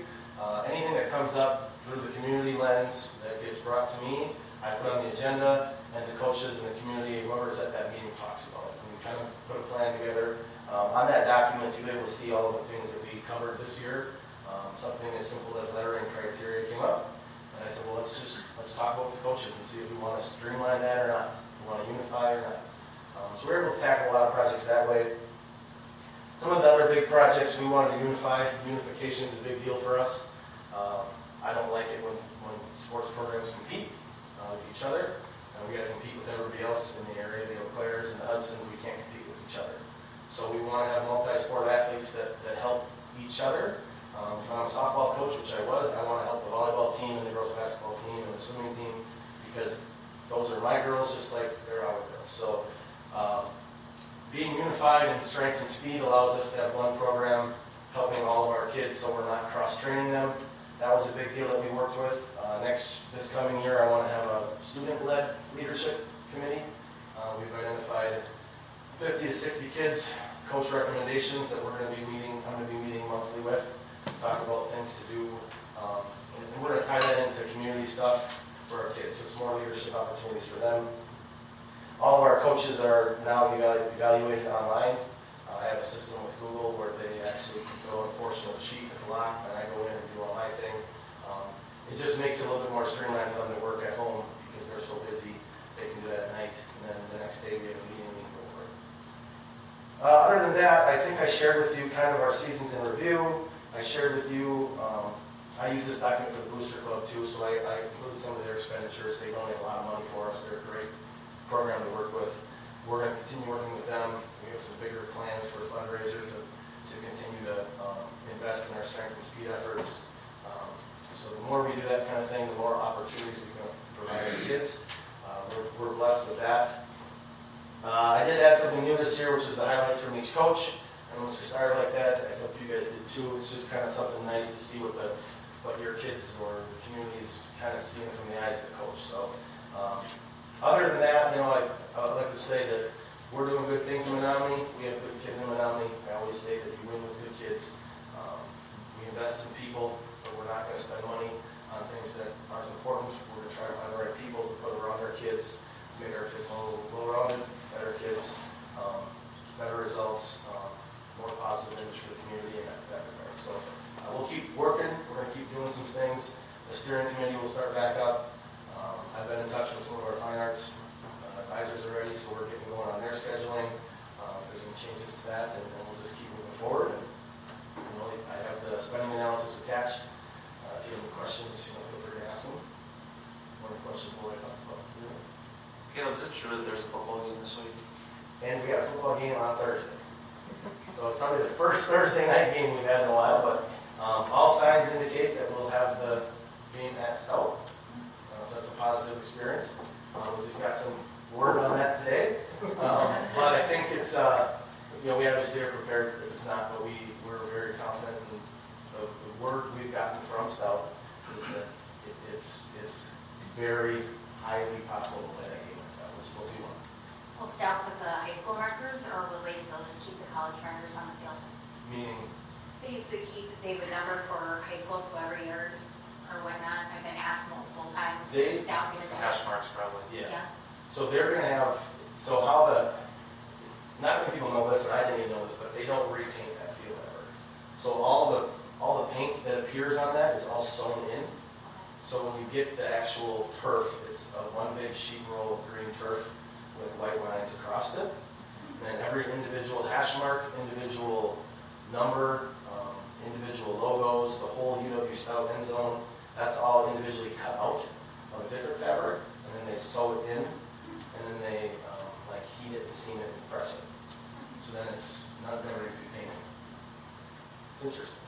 [SPEAKER 11] Anything that comes up through the community lens that gets brought to me, I put on the agenda, and the coaches and the community, whoever's at that meeting, talks about it. And we kind of put a plan together. On that document, you'll be able to see all of the things that we covered this year. Something as simple as lettering criteria came up. And I said, well, let's talk about the coaches and see if we want to streamline that or not. If we want to unify or not. So we were able to tackle a lot of projects that way. Some of the other big projects we wanted to unify. Unification is a big deal for us. I don't like it when sports programs compete with each other. We got to compete with everybody else in the area. The Eau Claires and the Hudsons, we can't compete with each other. So we want to have multi-sport athletes that help each other. If I'm a softball coach, which I was, I want to help the volleyball team and the girls basketball team and the swimming team because those are my girls just like they're our girls. So being unified in strength and speed allows us to have one program helping all of our kids so we're not cross-training them. That was a big deal that we worked with. This coming year, I want to have a student-led leadership committee. We've identified 50 to 60 kids, coach recommendations that we're going to be meeting. I'm going to be meeting monthly with, talk about things to do. And we're going to tie that into community stuff for our kids. So it's more leadership opportunities for them. All of our coaches are now evaluated online. I have a system with Google where they actually can throw in a portion of the sheet that's locked, and I go in and do all my thing. It just makes it a little bit more streamlined for them to work at home because they're so busy. They can do that at night, and then the next day we have a meeting and we go over it. Other than that, I think I shared with you kind of our seasons in review. I shared with you, I use this document for the Booster Club too, so I include some of their expenditures. They donate a lot of money for us. They're a great program to work with. We're going to continue working with them. We have some bigger plans for fundraisers to continue to invest in our strength and speed efforts. So the more we do that kind of thing, the more opportunities we can provide our kids. We're blessed with that. I did add something new this year, which is the highlights from each coach. And once we started like that, I hope you guys did too. It's just kind of something nice to see what your kids or communities kind of seeing from the eyes of the coach. So other than that, I'd like to say that we're doing good things in Menomonie. We have good kids in Menomonie. I always say that you win with good kids. We invest in people, but we're not going to spend money on things that aren't important. We're going to try to find the right people to put around our kids, make our kids more well-rounded, better kids, better results, more positive image for the community in that regard. So we'll keep working. We're going to keep doing some things. The steering committee will start back up. I've been in touch with some of our fine arts advisors already, so we're getting going on their scheduling. If there's any changes to that, then we'll just keep moving forward. And, I have the spending analysis attached. If you have any questions, feel free to ask them. What questions will I talk about?
[SPEAKER 4] Caleb, is it true that there's a football game this week?
[SPEAKER 11] And we got a football game on Thursday. So it's probably the first Thursday night game we've had in a while, but all signs indicate that we'll have the game at Stout. So that's a positive experience. We just got some word on that today. But I think it's, we obviously are prepared if it's not, but we're very confident in the word we've gotten from Stout is that it's very highly possible to play that game at Stout, which will be one.
[SPEAKER 12] Will Stout put the high school markers, or will they still just keep the college markers on the field?
[SPEAKER 11] Meaning?
[SPEAKER 12] They used to keep, they would number for high school, so every year or whatnot. I've been asked multiple times.
[SPEAKER 11] They-
[SPEAKER 12] Stout gonna do it?
[SPEAKER 4] Hash marks probably.
[SPEAKER 11] Yeah. So they're going to have, not many people know this, and I didn't even know this, but they don't repaint that field ever. So all the paint that appears on that is all sewn in. So when you get the actual turf, it's a one big sheet roll of green turf with white lines across it. And then every individual hash mark, individual number, individual logos, the whole UW Stout end zone, that's all individually cut out of a different fabric, and then they sew it in, and then they heat it and seam it and press it. So then it's never going to be painted. It's interesting.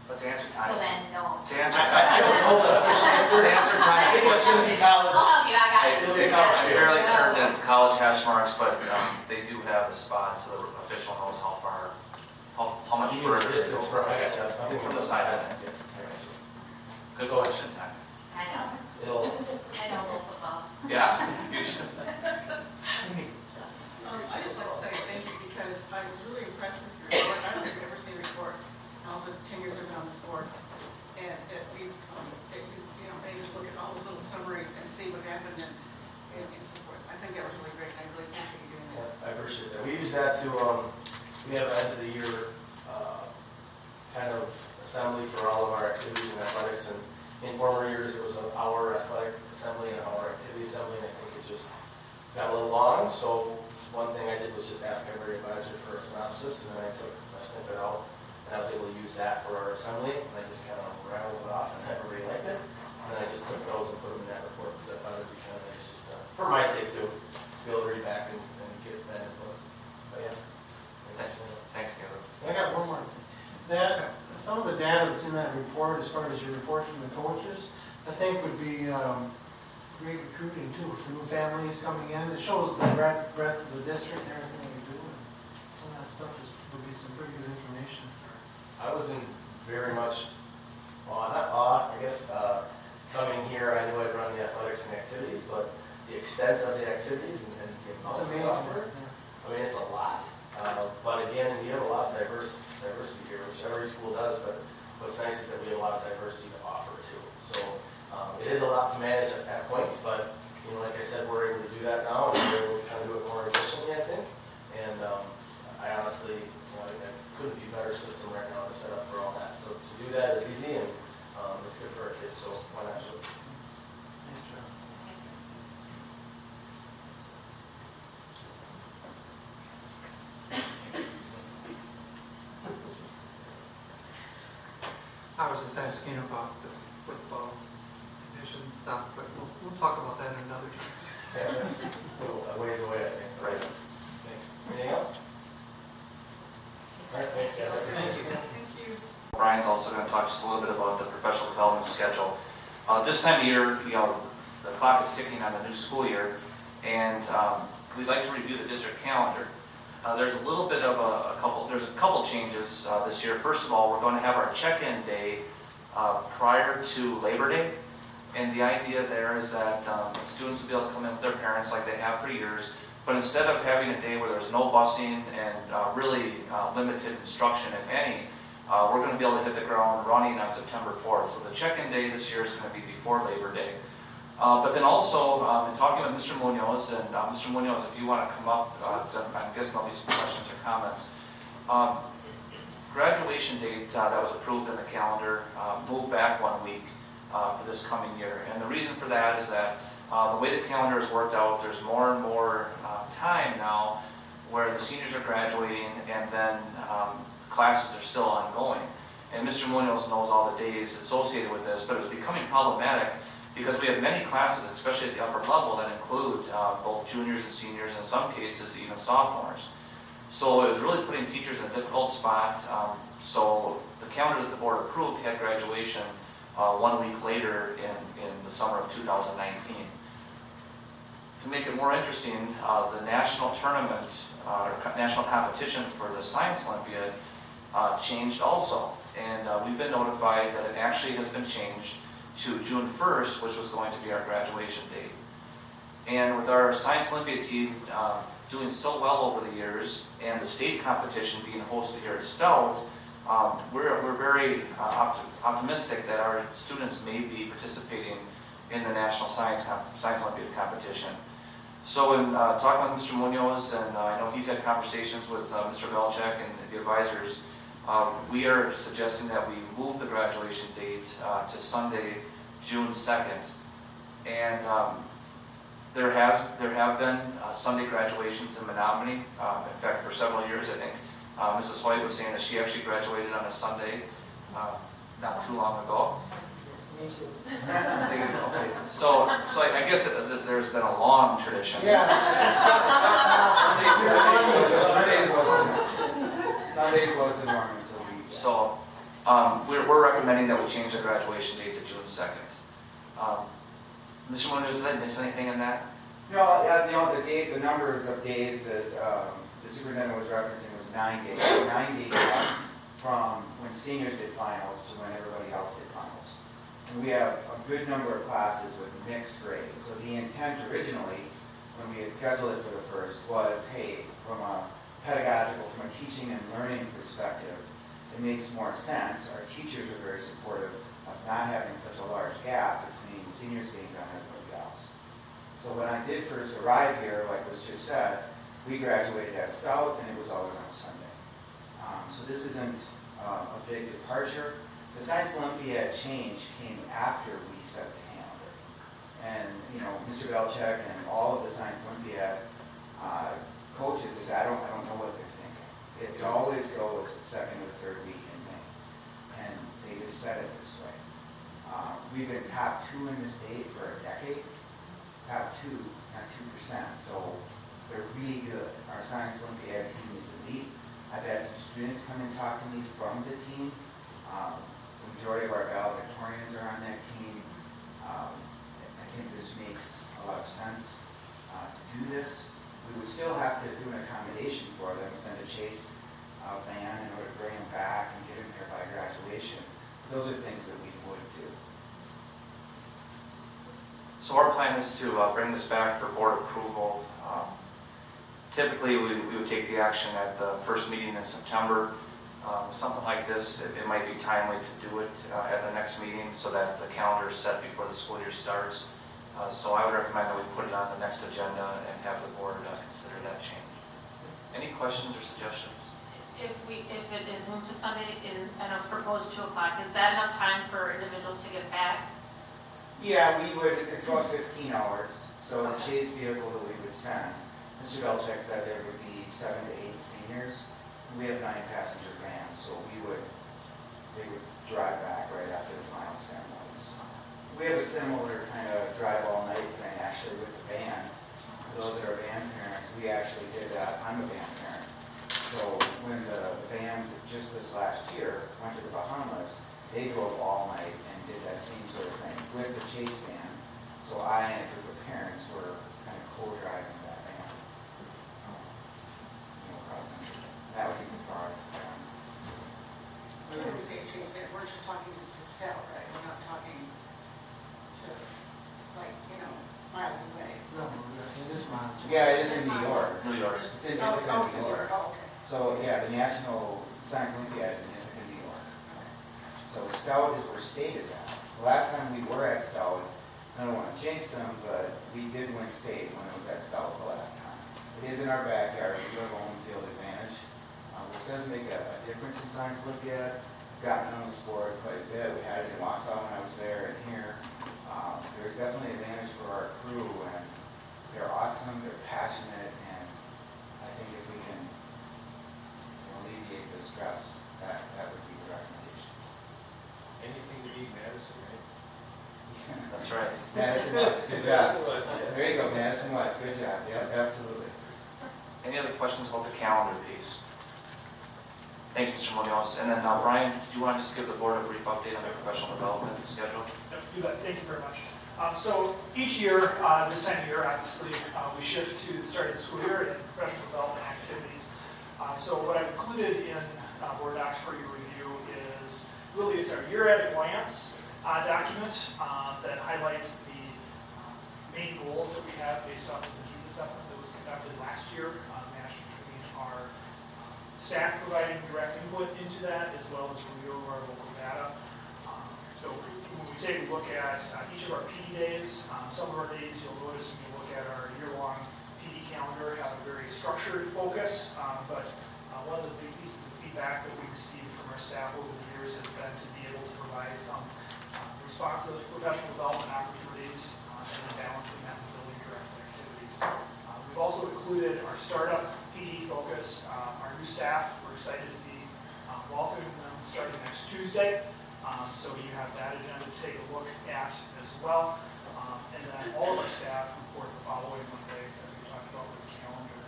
[SPEAKER 4] But to answer
[SPEAKER 12] So
[SPEAKER 4] time.
[SPEAKER 12] then, no.
[SPEAKER 4] To answer
[SPEAKER 11] I don't know the official answer.
[SPEAKER 4] To answer time.
[SPEAKER 11] I think it's going to be college.
[SPEAKER 12] I'll help you, I got it.
[SPEAKER 11] It'll be a college
[SPEAKER 4] I'm
[SPEAKER 11] field.
[SPEAKER 4] fairly certain it's college hash marks, but they do have a spot so the official knows how much
[SPEAKER 11] You mean
[SPEAKER 4] further
[SPEAKER 11] the
[SPEAKER 4] it
[SPEAKER 11] distance
[SPEAKER 4] goes.
[SPEAKER 11] from, I got you. I'm thinking
[SPEAKER 4] From the
[SPEAKER 11] sideline.
[SPEAKER 4] sideline.
[SPEAKER 11] Yeah, I got you.
[SPEAKER 4] Good question, time.
[SPEAKER 12] I know,
[SPEAKER 11] It'll,
[SPEAKER 12] I know a little football.
[SPEAKER 4] Yeah, you should.
[SPEAKER 8] I just like to say thank you because I was really impressed with your report. I don't think I've ever seen a report in all the 10 years I've been on this board. And that we've, they just look at all those little summaries and see what happened and so forth. I think that was really great. I really appreciate you doing that.
[SPEAKER 11] I appreciate that. We use that to, we have an end of the year kind of assembly for all of our activities and athletics. And in former years, it was an hour athletic assembly and an hour activity assembly. And I think it just got a little long. So one thing I did was just ask every advisor for a synopsis, and then I took a snippet out, and I was able to use that for our assembly, and I just kind of rattled it off, and everybody liked it. And then I just took those and put them in that report, because I thought it'd be kind of nice just for my sake too, to be able to read back and get that input. But yeah.
[SPEAKER 4] Thanks, thanks, Caleb.
[SPEAKER 9] I got one more thing. That, some of the data that's in that report, as far as your reports from the coaches, I think would be great recruiting too, for new families coming in. It shows the breadth of the district and everything you do, and some of that stuff would be some pretty good information for.
[SPEAKER 11] I was in very much awe, not awe, I guess, coming here, I knew I'd run the athletics and activities, but the extent of the activities and the amount
[SPEAKER 9] It's
[SPEAKER 11] we
[SPEAKER 9] amazing.
[SPEAKER 11] offer, I mean, it's a lot. But again, we have a lot of diversity here, which every school does, but what's nice is that we have a lot of diversity to offer too. So it is a lot to manage at points, but you know, like I said, we're able to do that now, and we're able to kind of do it more efficiently, I think. And I honestly, you know, I couldn't be a better system right now to set up for all that. So to do that is easy, and it's good for our kids, so why not do it?
[SPEAKER 9] Nice job.
[SPEAKER 1] I was just asking about the football division stuff, but we'll talk about that another time.
[SPEAKER 11] Yeah, that's a ways away, I think. Right. Thanks. Anything else? All right, thanks, guys. I appreciate it.
[SPEAKER 8] Thank you.
[SPEAKER 4] Brian's also going to talk just a little bit about the professional development schedule. This time of year, you know, the clock is ticking on the new school year, and we'd like to review the district calendar. There's a little bit of there's a couple changes this year. First of all, we're going to have our check-in day prior to Labor Day. And the idea there is that students will be able to come in with their parents like they have for years, but instead of having a day where there's no busing and really limited instruction, if any, we're going to be able to hit the ground running on September 4th. So the check-in day this year is going to be before Labor Day. But then also, in talking with Mr. Munoz, and Mr. Munoz, if you want to come up, so I'm guessing there'll be some questions or comments. Graduation date that was approved in the calendar moved back 1 week for this coming year. And the reason for that is that the way the calendar is worked out, there's more and more time now where the seniors are graduating and then classes are still ongoing. And Mr. Munoz knows all the days associated with this, but it's becoming problematic because we have many classes, especially at the upper level, that include both juniors and seniors, in some cases even sophomores. So it was really putting teachers in a difficult spot. So the calendar that the board approved had graduation 1 week later in the summer of 2019. To make it more interesting, the national tournament, or national competition for the Science Olympiad changed also. And we've been notified that it actually has been changed to June 1st, which was going to be our graduation date. And with our Science Olympiad team doing so well over the years, and the state competition being hosted here at Stout, we're very optimistic that our students may be participating in the National Science Olympiad competition. So in talking with Mr. Munoz, and I know he's had conversations with Mr. Belchek and the advisors, we are suggesting that we move the graduation date to Sunday, June 2nd. And there have been Sunday graduations in Menomonie. In fact, for several years, I think Mrs. White was saying that she actually graduated on a Sunday not too long ago.
[SPEAKER 9] Me too.
[SPEAKER 4] Okay. So I guess there's been a long tradition.
[SPEAKER 9] Yeah.
[SPEAKER 5] Sundays was the norm until we.
[SPEAKER 4] So we're recommending that we change the graduation date to June 2nd. Mr. Munoz, did I miss anything in that?
[SPEAKER 5] No, the numbers of days that the superintendent was referencing was 9 days. 9 days from when seniors did finals to when everybody else did finals. And we have a good number of classes with mixed grades. So the intent originally, when we had scheduled it for the first, was, hey, from a pedagogical, from a teaching and learning perspective, it makes more sense. Our teachers are very supportive of not having such a large gap between seniors being done and everybody else. So when I did first arrive here, like was just said, we graduated at Stout and it was always on Sunday. So this isn't a big departure. The Science Olympiad change came after we set the calendar. And, you know, Mr. Belchek and all of the Science Olympiad
[SPEAKER 13] coaches is I don't know what they're thinking. It always goes the second or third week in May, and they just set it this way. We've been top 2 in the state for a decade, top 2, not 2%, so they're really good. Our Science Olympiad team is elite. I've had some students come and talk to me from the team. The majority of our valedictorians are on that team. I think this makes a lot of sense to do this. We would still have to do an accommodation for them, send a chase van in order to bring them back and get them here by graduation. Those are things that we would do.
[SPEAKER 4] So our plan is to bring this back for board approval. Typically, we would take the action at the first meeting in September. Something like this, it might be timely to do it at the next meeting so that the calendar is set before the school year starts. So I would recommend that we put it on the next agenda and have the board consider that change. Any questions or suggestions?
[SPEAKER 2] If it is moved to Sunday, and it's proposed 2 o'clock, is that enough time for individuals to get back?
[SPEAKER 13] Yeah, we would, it's about 15 hours, so the chase vehicle that we would send, Mr. Belcheck said there would be 7 to 8 seniors. We have 9-passenger vans, so they would drive back right after the final ceremonies. We have a similar kind of drive all night thing actually with the band. For those that are band parents, we actually did that. I'm a band parent. So when the band just this last year went to the Bahamas, they drove all night and did that same sort of thing with the chase van. So I and a group of parents were kind of co-driving that van, cross country. That was even far.
[SPEAKER 8] So when we say chase van, we're just talking to Stella, right? We're not talking to, like, miles away.
[SPEAKER 9] No, it is miles.
[SPEAKER 13] Yeah, it is in New York.
[SPEAKER 4] New York.
[SPEAKER 13] It's in
[SPEAKER 8] Oh,
[SPEAKER 13] Ithaca,
[SPEAKER 8] it's
[SPEAKER 13] New York.
[SPEAKER 8] Oh, okay.
[SPEAKER 13] So yeah, the National Science Olympiad is in Ithaca, New York. So Stout is where state is at. The last time we were at Stout, I don't want to jinx them, but we did win state when it was at Stout the last time. It is in our backyard. We do have a home field advantage, which does make a difference in Science Olympiad. We've gotten on the sport quite a bit. We had it in Wausau when I was there and here. There's definitely an advantage for our crew, and they're awesome, they're passionate, and I think if we can alleviate the stress, that would be the recommendation.
[SPEAKER 6] Anything to beat Madison, right?
[SPEAKER 4] That's right.
[SPEAKER 13] Madison West, good job.
[SPEAKER 6] Madison West, yes.
[SPEAKER 13] There you go, Madison West, good job. Yep, absolutely.
[SPEAKER 4] Any other questions about the calendar piece? Thanks, Mr. Munoz. And then Brian, do you want to just give the board a brief update on the professional development schedule?
[SPEAKER 14] Yep, you bet. Thank you very much. So each year, this time of year, obviously, we shift to the start of the school year and professional development activities. So what I've included in board docs for your review is really it's our year at a glance document that highlights the main goals that we have based off of the needs assessment that was conducted last year, matched between our staff providing direct input into that as well as review of our local data. So when we take a look at each of our PD days, some of our days you'll notice when you look at our year-long PD calendar have a very structured focus, but one of the big pieces of feedback that we received from our staff over the years has been to be able to provide some responsive professional development opportunities and then balancing that with building directed activities. We've also included our startup PD focus. Our new staff, we're excited to be welcoming them starting next Tuesday. So you have that agenda to take a look at as well. And then all of our staff report the following Monday, as we talked about with the calendar.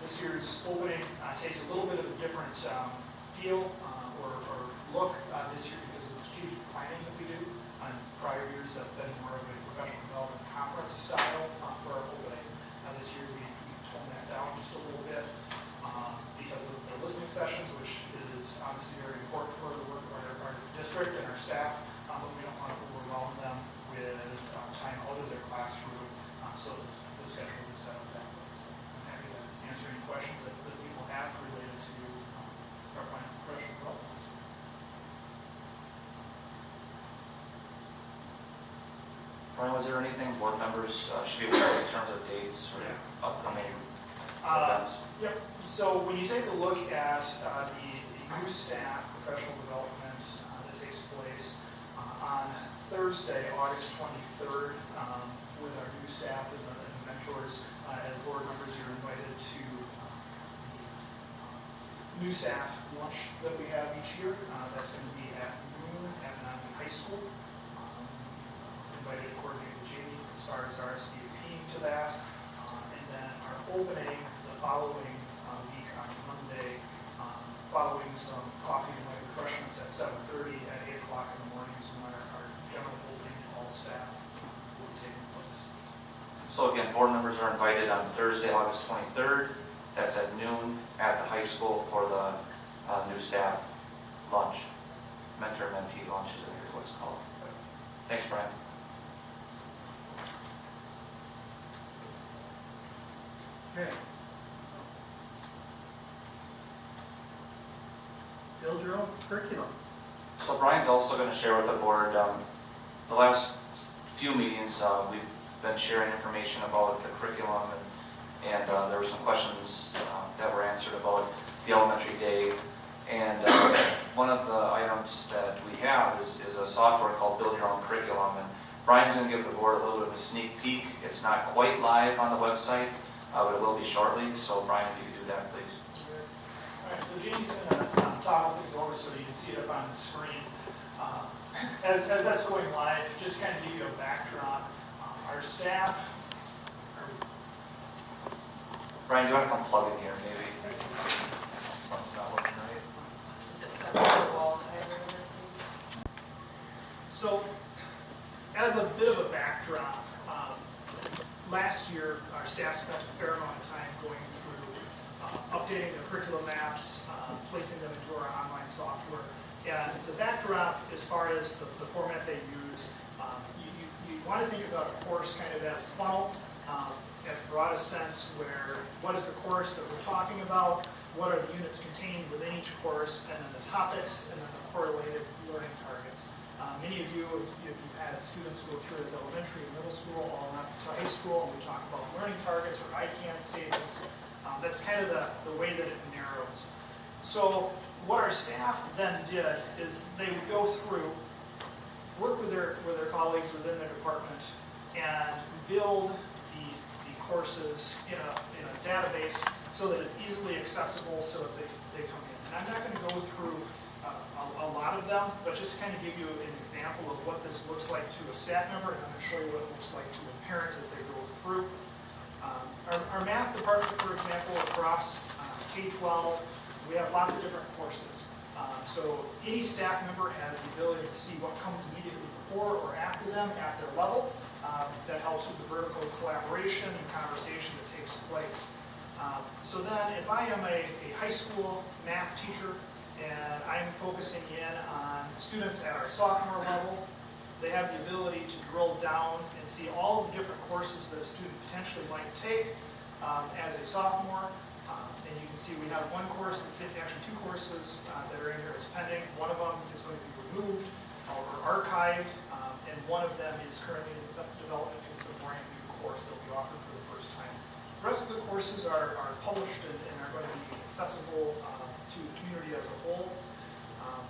[SPEAKER 14] This year's opening takes a little bit of a different feel or look this year because of the strategic planning that we do. On prior years, that's been more of a professional development conference style for our opening. This year, we toned that down just a little bit because of the listening sessions, which is obviously very important for the work of our district and our staff, but we don't want to overwhelm them with time out of their classroom, so the schedule is set up that way. So I'm happy to answer any questions that people have related to our plan of professional development.
[SPEAKER 4] Brian, was there anything board members should be aware of in terms of dates or upcoming events?
[SPEAKER 14] Yep. So when you take a look at the new staff professional development that takes place on Thursday, August 23rd, with our new staff in the mentors. As board members, you're invited to the new staff lunch that we have each year. That's going to be at noon at Menomonie High School. Invited to coordinate with Jamie as far as RSVPing to that. And then our opening the following week on Monday, following some coffee and light refreshments at 7:30 at 8 o'clock in the morning is when our general opening to all staff will be taking place.
[SPEAKER 4] So again, board members are invited on Thursday, August 23rd. That's at noon at the high school for the new staff lunch. Mentor-mentee lunches, I think is what it's called. Thanks, Brian.
[SPEAKER 1] Okay. Build your own curriculum.
[SPEAKER 4] So Brian's also going to share with the board, the last few meetings, we've been sharing information about the curriculum, and there were some questions that were answered about the elementary day. And one of the items that we have is a software called Build Your Own Curriculum. And Brian's going to give the board a little bit of a sneak peek. It's not quite live on the website, but it will be shortly. So Brian, if you could do that, please.
[SPEAKER 14] All right, so Jamie's going to toggle things over so you can see it up on the screen. As that's going live, just kind of give you a backdrop. Our staff,
[SPEAKER 4] Brian, do you want to come plug in here, maybe? Something's not working right.
[SPEAKER 14] So, as a bit of a backdrop, last year our staff spent a fair amount of time going through updating the curriculum maps, placing them into our online software. And the backdrop, as far as the format they use, you want to think about a course kind of as a funnel, at the broadest sense, where what is the course that we're talking about, what are the units contained within each course, and then the topics, and then the correlated learning targets. Many of you, you've had students go through as elementary and middle school, all up to high school, and we talk about learning targets or ICANN statements. That's kind of the way that it narrows. So what our staff then did is they would go through, work with their colleagues within their department, and build the courses in a database so that it's easily accessible so as they come in. And I'm not going to go through a lot of them, but just to kind of give you an example of what this looks like to a staff member, and I'm going to show you what it looks like to a parent as they go through. Our math department, for example, across K-12, we have lots of different courses. So any staff member has the ability to see what comes immediately before or after them at their level. That helps with the vertical collaboration and conversation that takes place. So then if I am a high school math teacher and I'm focusing in on students at our sophomore level, they have the ability to drill down and see all of the different courses that a student potentially might take as a sophomore. And you can see we have one course that's actually two courses that are in here as pending. One of them is going to be removed or archived, and one of them is currently in development because it's a brand new course that will be offered for the first time. The rest of the courses are published and are going to be accessible to the community as a whole.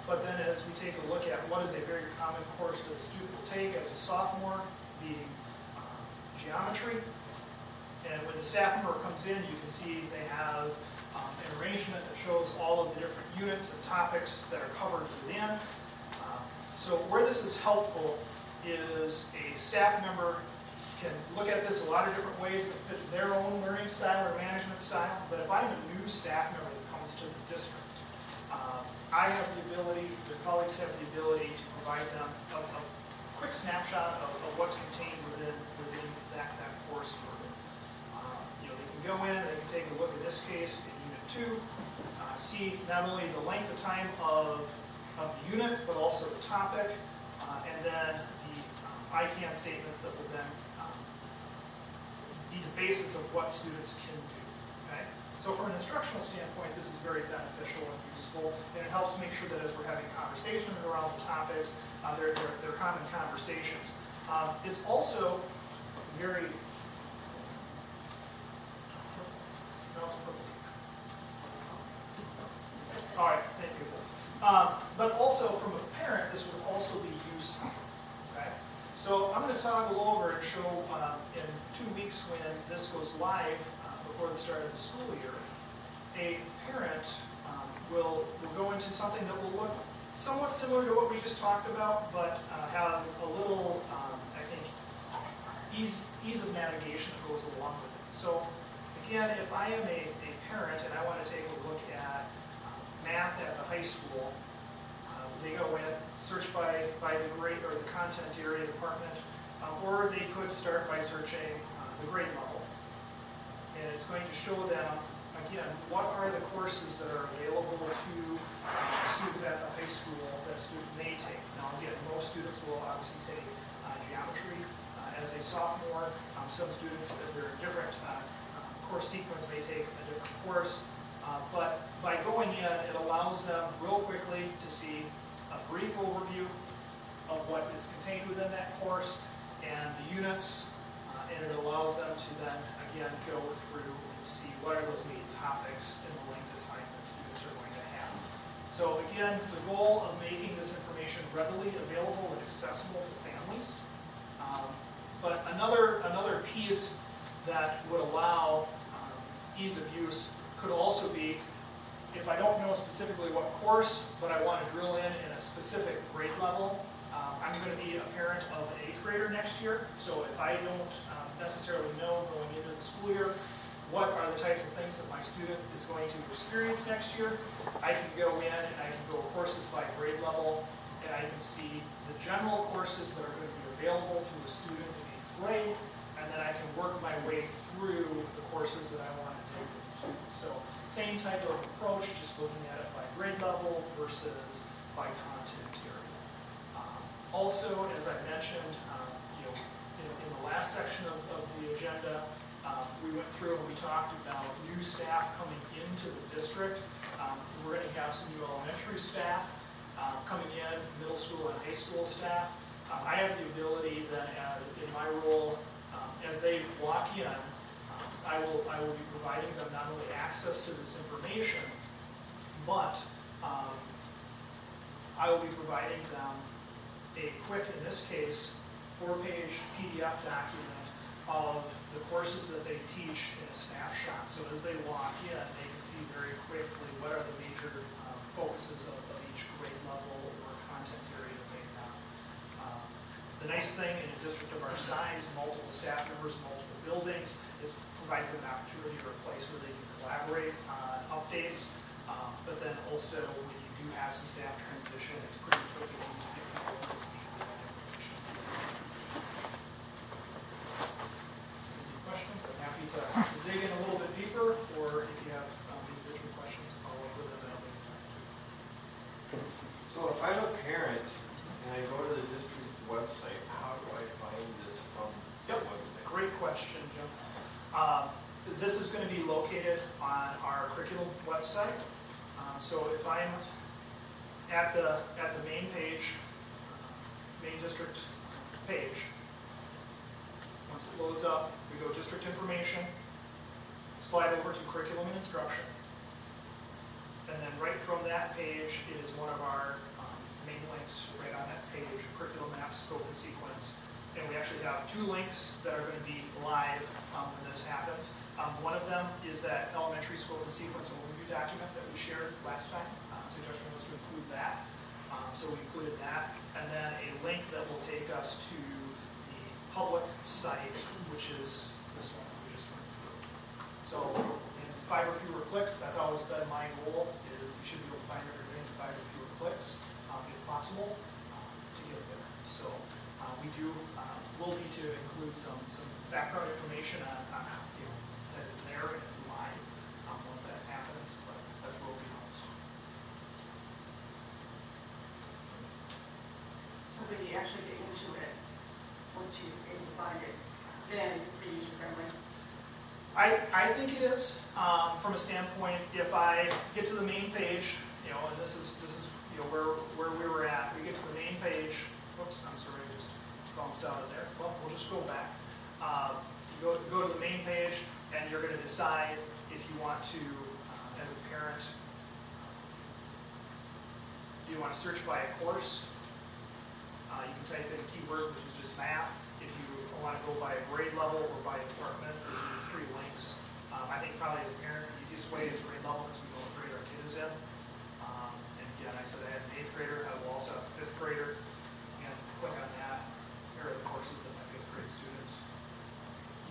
[SPEAKER 14] But then as we take a look at what is a very common course that a student will take as a sophomore, being geometry. And when the staff member comes in, you can see they have an arrangement that shows all of the different units and topics that are covered within. So where this is helpful is a staff member can look at this a lot of different ways that fits their own learning style or management style. But if I'm a new staff member that comes to the district, I have the ability, the colleagues have the ability to provide them a quick snapshot of what's contained within that course. They can go in, they can take a look at this case in Unit 2, see not only the length of time of the unit, but also the topic, and then the ICANN statements that will then be the basis of what students can do. Okay? So from an instructional standpoint, this is very beneficial and useful, and it helps make sure that as we're having conversations around the topics, they're common conversations. It's also very... All right, thank you. But also from a parent, this would also be useful. Okay? So I'm going to toggle over and show in 2 weeks when this goes live, before the start of the school year, a parent will go into something that will look somewhat similar to what we just talked about, but have a little, I think, ease of navigation that goes along with it. So again, if I am a parent and I want to take a look at math at the high school, they go in, search by the grade or the content area department, or they could start by searching the grade level. And it's going to show them, again, what are the courses that are available to a student at the high school that a student may take. Now again, most students will obviously take geometry as a sophomore. Some students, if they're in different course sequence, may take a different course. But by going in, it allows them real quickly to see a brief overview of what is contained within that course and the units, and it allows them to then, again, go through and see what are those main topics in the length of time that students are going to have. So again, the goal of making this information readily available and accessible to families. But another piece that would allow ease of use could also be, if I don't know specifically what course, but I want to drill in a specific grade level. I'm going to be a parent of an 8th grader next year, so if I don't necessarily know going into the school year what are the types of things that my student is going to experience next year, I can go in and I can go courses by grade level, and I can see the general courses that are going to be available to a student in 8th grade, and then I can work my way through the courses that I want to take with the students. So same type of approach, just looking at it by grade level versus by content area. Also, as I mentioned, in the last section of the agenda, we went through and we talked about new staff coming into the district. We're going to have some new elementary staff coming in, middle school and high school staff. I have the ability that in my role, as they walk in, I will be providing them not only access to this information, but I will be providing them a quick, in this case, 4-page PDF document of the courses that they teach in a snapshot. So as they walk in, they can see very quickly what are the major focuses of each grade level or content area that they have. The nice thing in a district of our size, multiple staff members, multiple buildings, is provides them an opportunity or a place where they can collaborate on updates. But then also, when you do have some staff transition, it's pretty quick and easy to get people up to speed with that information. Any questions? I'm happy to dig in a little bit deeper, or if you have individual questions, follow up with them. That'll be fine.
[SPEAKER 6] So if I'm a parent and I go to the district website, how do I find this from the website?
[SPEAKER 14] Great question, Jim. This is going to be located on our curriculum website. So if I'm at the main page, main district page, once it loads up, we go district information, slide over to curriculum and instruction, and then right from that page is one of our main links right on that page, curriculum map, scope, and sequence. And we actually have 2 links that are going to be live when this happens. One of them is that elementary scope and sequence overview document that we shared last time. Suggestion was to include that. So we included that. And then a link that will take us to the public site, which is this one that we just went through. So in 5 or fewer clicks, that's always been my goal, is you should be able to find everything in 5 or fewer clicks, if possible, to get there. So we'll need to include some background information on that it's there and it's live once that happens, but that's where we'll be host.
[SPEAKER 8] So that you actually get into it, once you're able to find it, then be user friendly.
[SPEAKER 14] I think it is, from a standpoint, if I get to the main page, and this is where we were at, we get to the main page, whoops, I'm sorry, I just bounced out of there. Well, we'll just go back. You go to the main page, and you're going to decide if you want to, as a parent, do you want to search by a course? You can type in a keyword, which is just math. If you want to go by grade level or by department, there's 3 links. I think probably as a parent, the easiest way is grade level, because we know what grade our kid is in. And again, I said I had an 8th grader, I will also have a 5th grader. And click on that, here are the courses that my 5th grade students,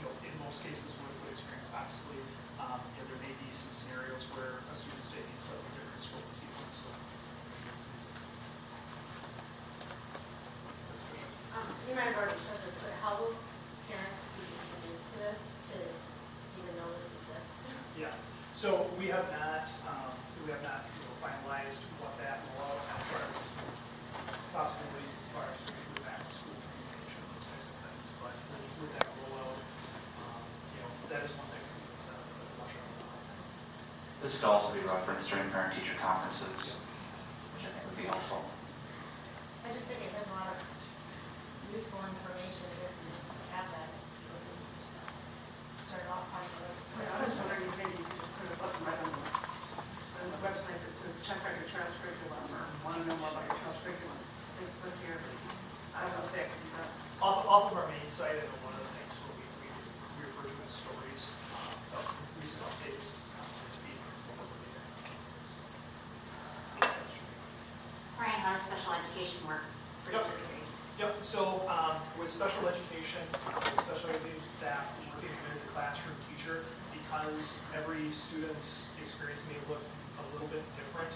[SPEAKER 14] in most cases would experience. Obviously, there may be some scenarios where a student's taking a slightly different scope of sequence, so.
[SPEAKER 3] You might have already said this, but how will parents be introduced to this to even know this exists?
[SPEAKER 14] Yeah, so we have not finalized what that will allow as far as possibilities, as far as the back to school communication, those types of things. But with that rollout, that is one thing to watch out for.
[SPEAKER 4] This could also be referenced during parent-teacher conferences, which I think would be helpful.
[SPEAKER 3] I just think it has a lot of useful information if you have that. Start off on
[SPEAKER 8] I was wondering if maybe you could just put a button right on the website that says check out your child's curriculum or want to know more about your child's curriculum. Click here. I don't know if that can be done.
[SPEAKER 14] Off of our main site, and one of the things what we refer to as stories of recent updates to be
[SPEAKER 12] Brian, how does special education work for
[SPEAKER 14] Yep.
[SPEAKER 12] your degree?
[SPEAKER 14] Yep, so with special education, with special education staff, working with the classroom teacher, because every student's experience may look a little bit different,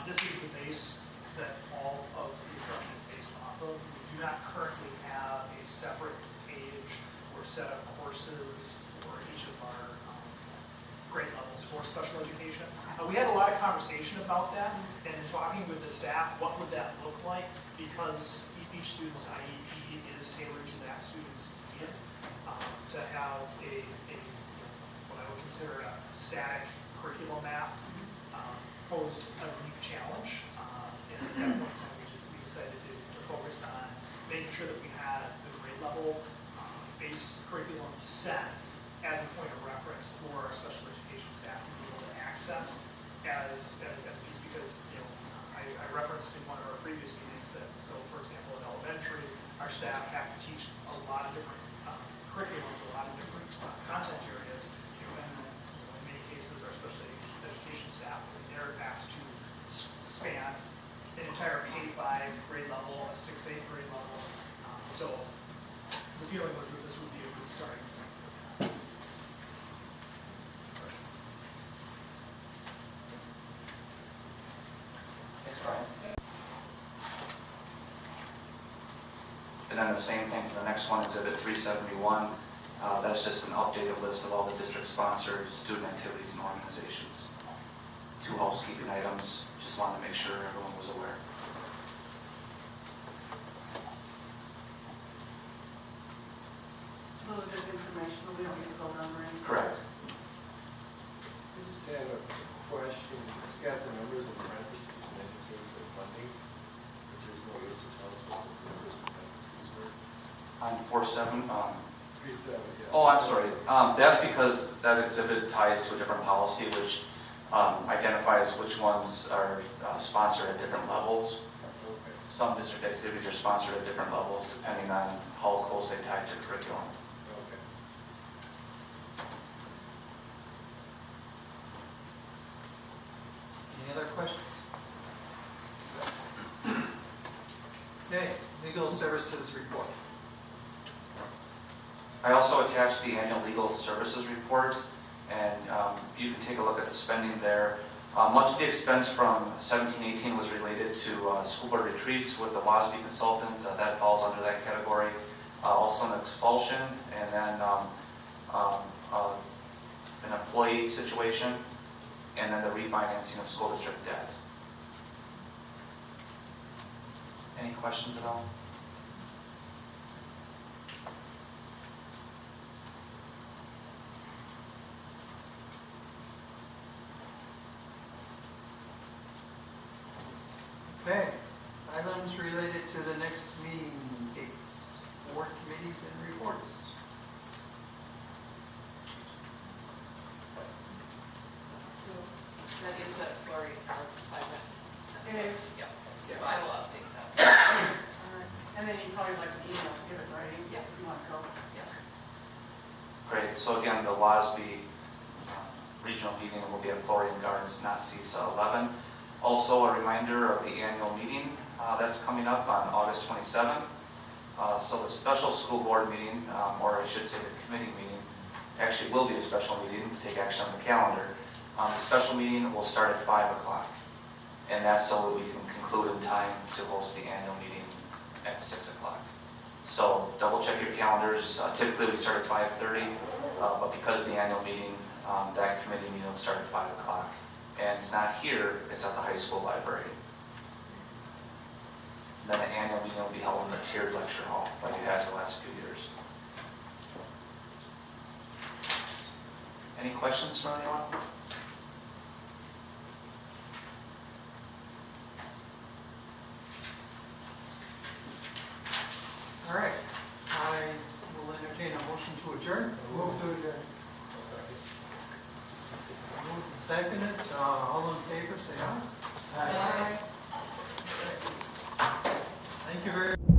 [SPEAKER 14] this is the base that all of the instruction is based off of. We do not currently have a separate page or set of courses for each of our grade levels for special education. We had a lot of conversation about that, and in talking with the staff, what would that look like? Because each student's IEP is tailored to that student's need. To have what I would consider a static curriculum map posed a unique challenge. And at that point, we decided to focus on making sure that we had the grade level base curriculum set as a point of reference for our special education staff to be able to access as a piece, because I referenced in one of our previous meetings that, so for example, in elementary, our staff have to teach a lot of different curriculums, a lot of different content areas, and in many cases, our special education staff, they're asked to span an entire K-5 grade level, a 6-8 grade level. So the feeling was that this would be a good starting point.
[SPEAKER 4] Thanks, Brian. And then the same thing for the next one, Exhibit 371. That's just an updated list of all the district-sponsored student activities and organizations. 2 housekeeping items, just wanted to make sure everyone was aware.
[SPEAKER 8] So just informational, we don't need to go down or anything.
[SPEAKER 4] Correct.
[SPEAKER 6] I just have a question. It's got the numbers in parentheses and indicates the funding, but there's no way to tell us what the numbers in parentheses were.
[SPEAKER 4] On 47,
[SPEAKER 6] 37, yeah.
[SPEAKER 4] oh, I'm sorry. That's because that exhibit ties to a different policy, which identifies which ones are sponsored at different levels.
[SPEAKER 6] Okay.
[SPEAKER 4] Some district activities are sponsored at different levels depending on how close they tie to the curriculum.
[SPEAKER 6] Okay.
[SPEAKER 1] Any other questions? Okay, legal services report.
[SPEAKER 4] I also attached the annual legal services report, and you can take a look at the spending there. Much of the expense from 17-18 was related to school board retreats with the WASB consultant. That falls under that category. Also an expulsion, and then an employee situation, and then the refinancing of school district debt. Any questions at all?
[SPEAKER 1] Okay, items related to the next meeting dates, board committees and reports.
[SPEAKER 8] That is that Lori, our assignment. It is? Yep.
[SPEAKER 3] Yeah.
[SPEAKER 8] So I will update that. All right. And then then you probably like an email, give it writing, if you want to go.
[SPEAKER 4] Great, so again, the WASB regional meeting will be at Florian Gardens, not CISA 11. Also, a reminder of the annual meeting that's coming up on August 27th. So the special school board meeting, or I should say the committee meeting, actually will be a special meeting to take action on the calendar. The special meeting will start at 5 o'clock, and that's so that we can conclude in time to host the annual meeting at 6 o'clock. So double check your calendars. Typically we start at 5:30, but because of the annual meeting, that committee meeting will start at 5 o'clock. And it's not here, it's at the high school library. Then the annual meeting will be held in the tiered lecture hall, like it has the last few years. Any questions from anyone?
[SPEAKER 1] All right, I will entertain a motion to adjourn.
[SPEAKER 9] Move to adjourn.
[SPEAKER 1] Moved and seconded, all in favor, say aye.
[SPEAKER 9] Aye.
[SPEAKER 1] Thank you very much.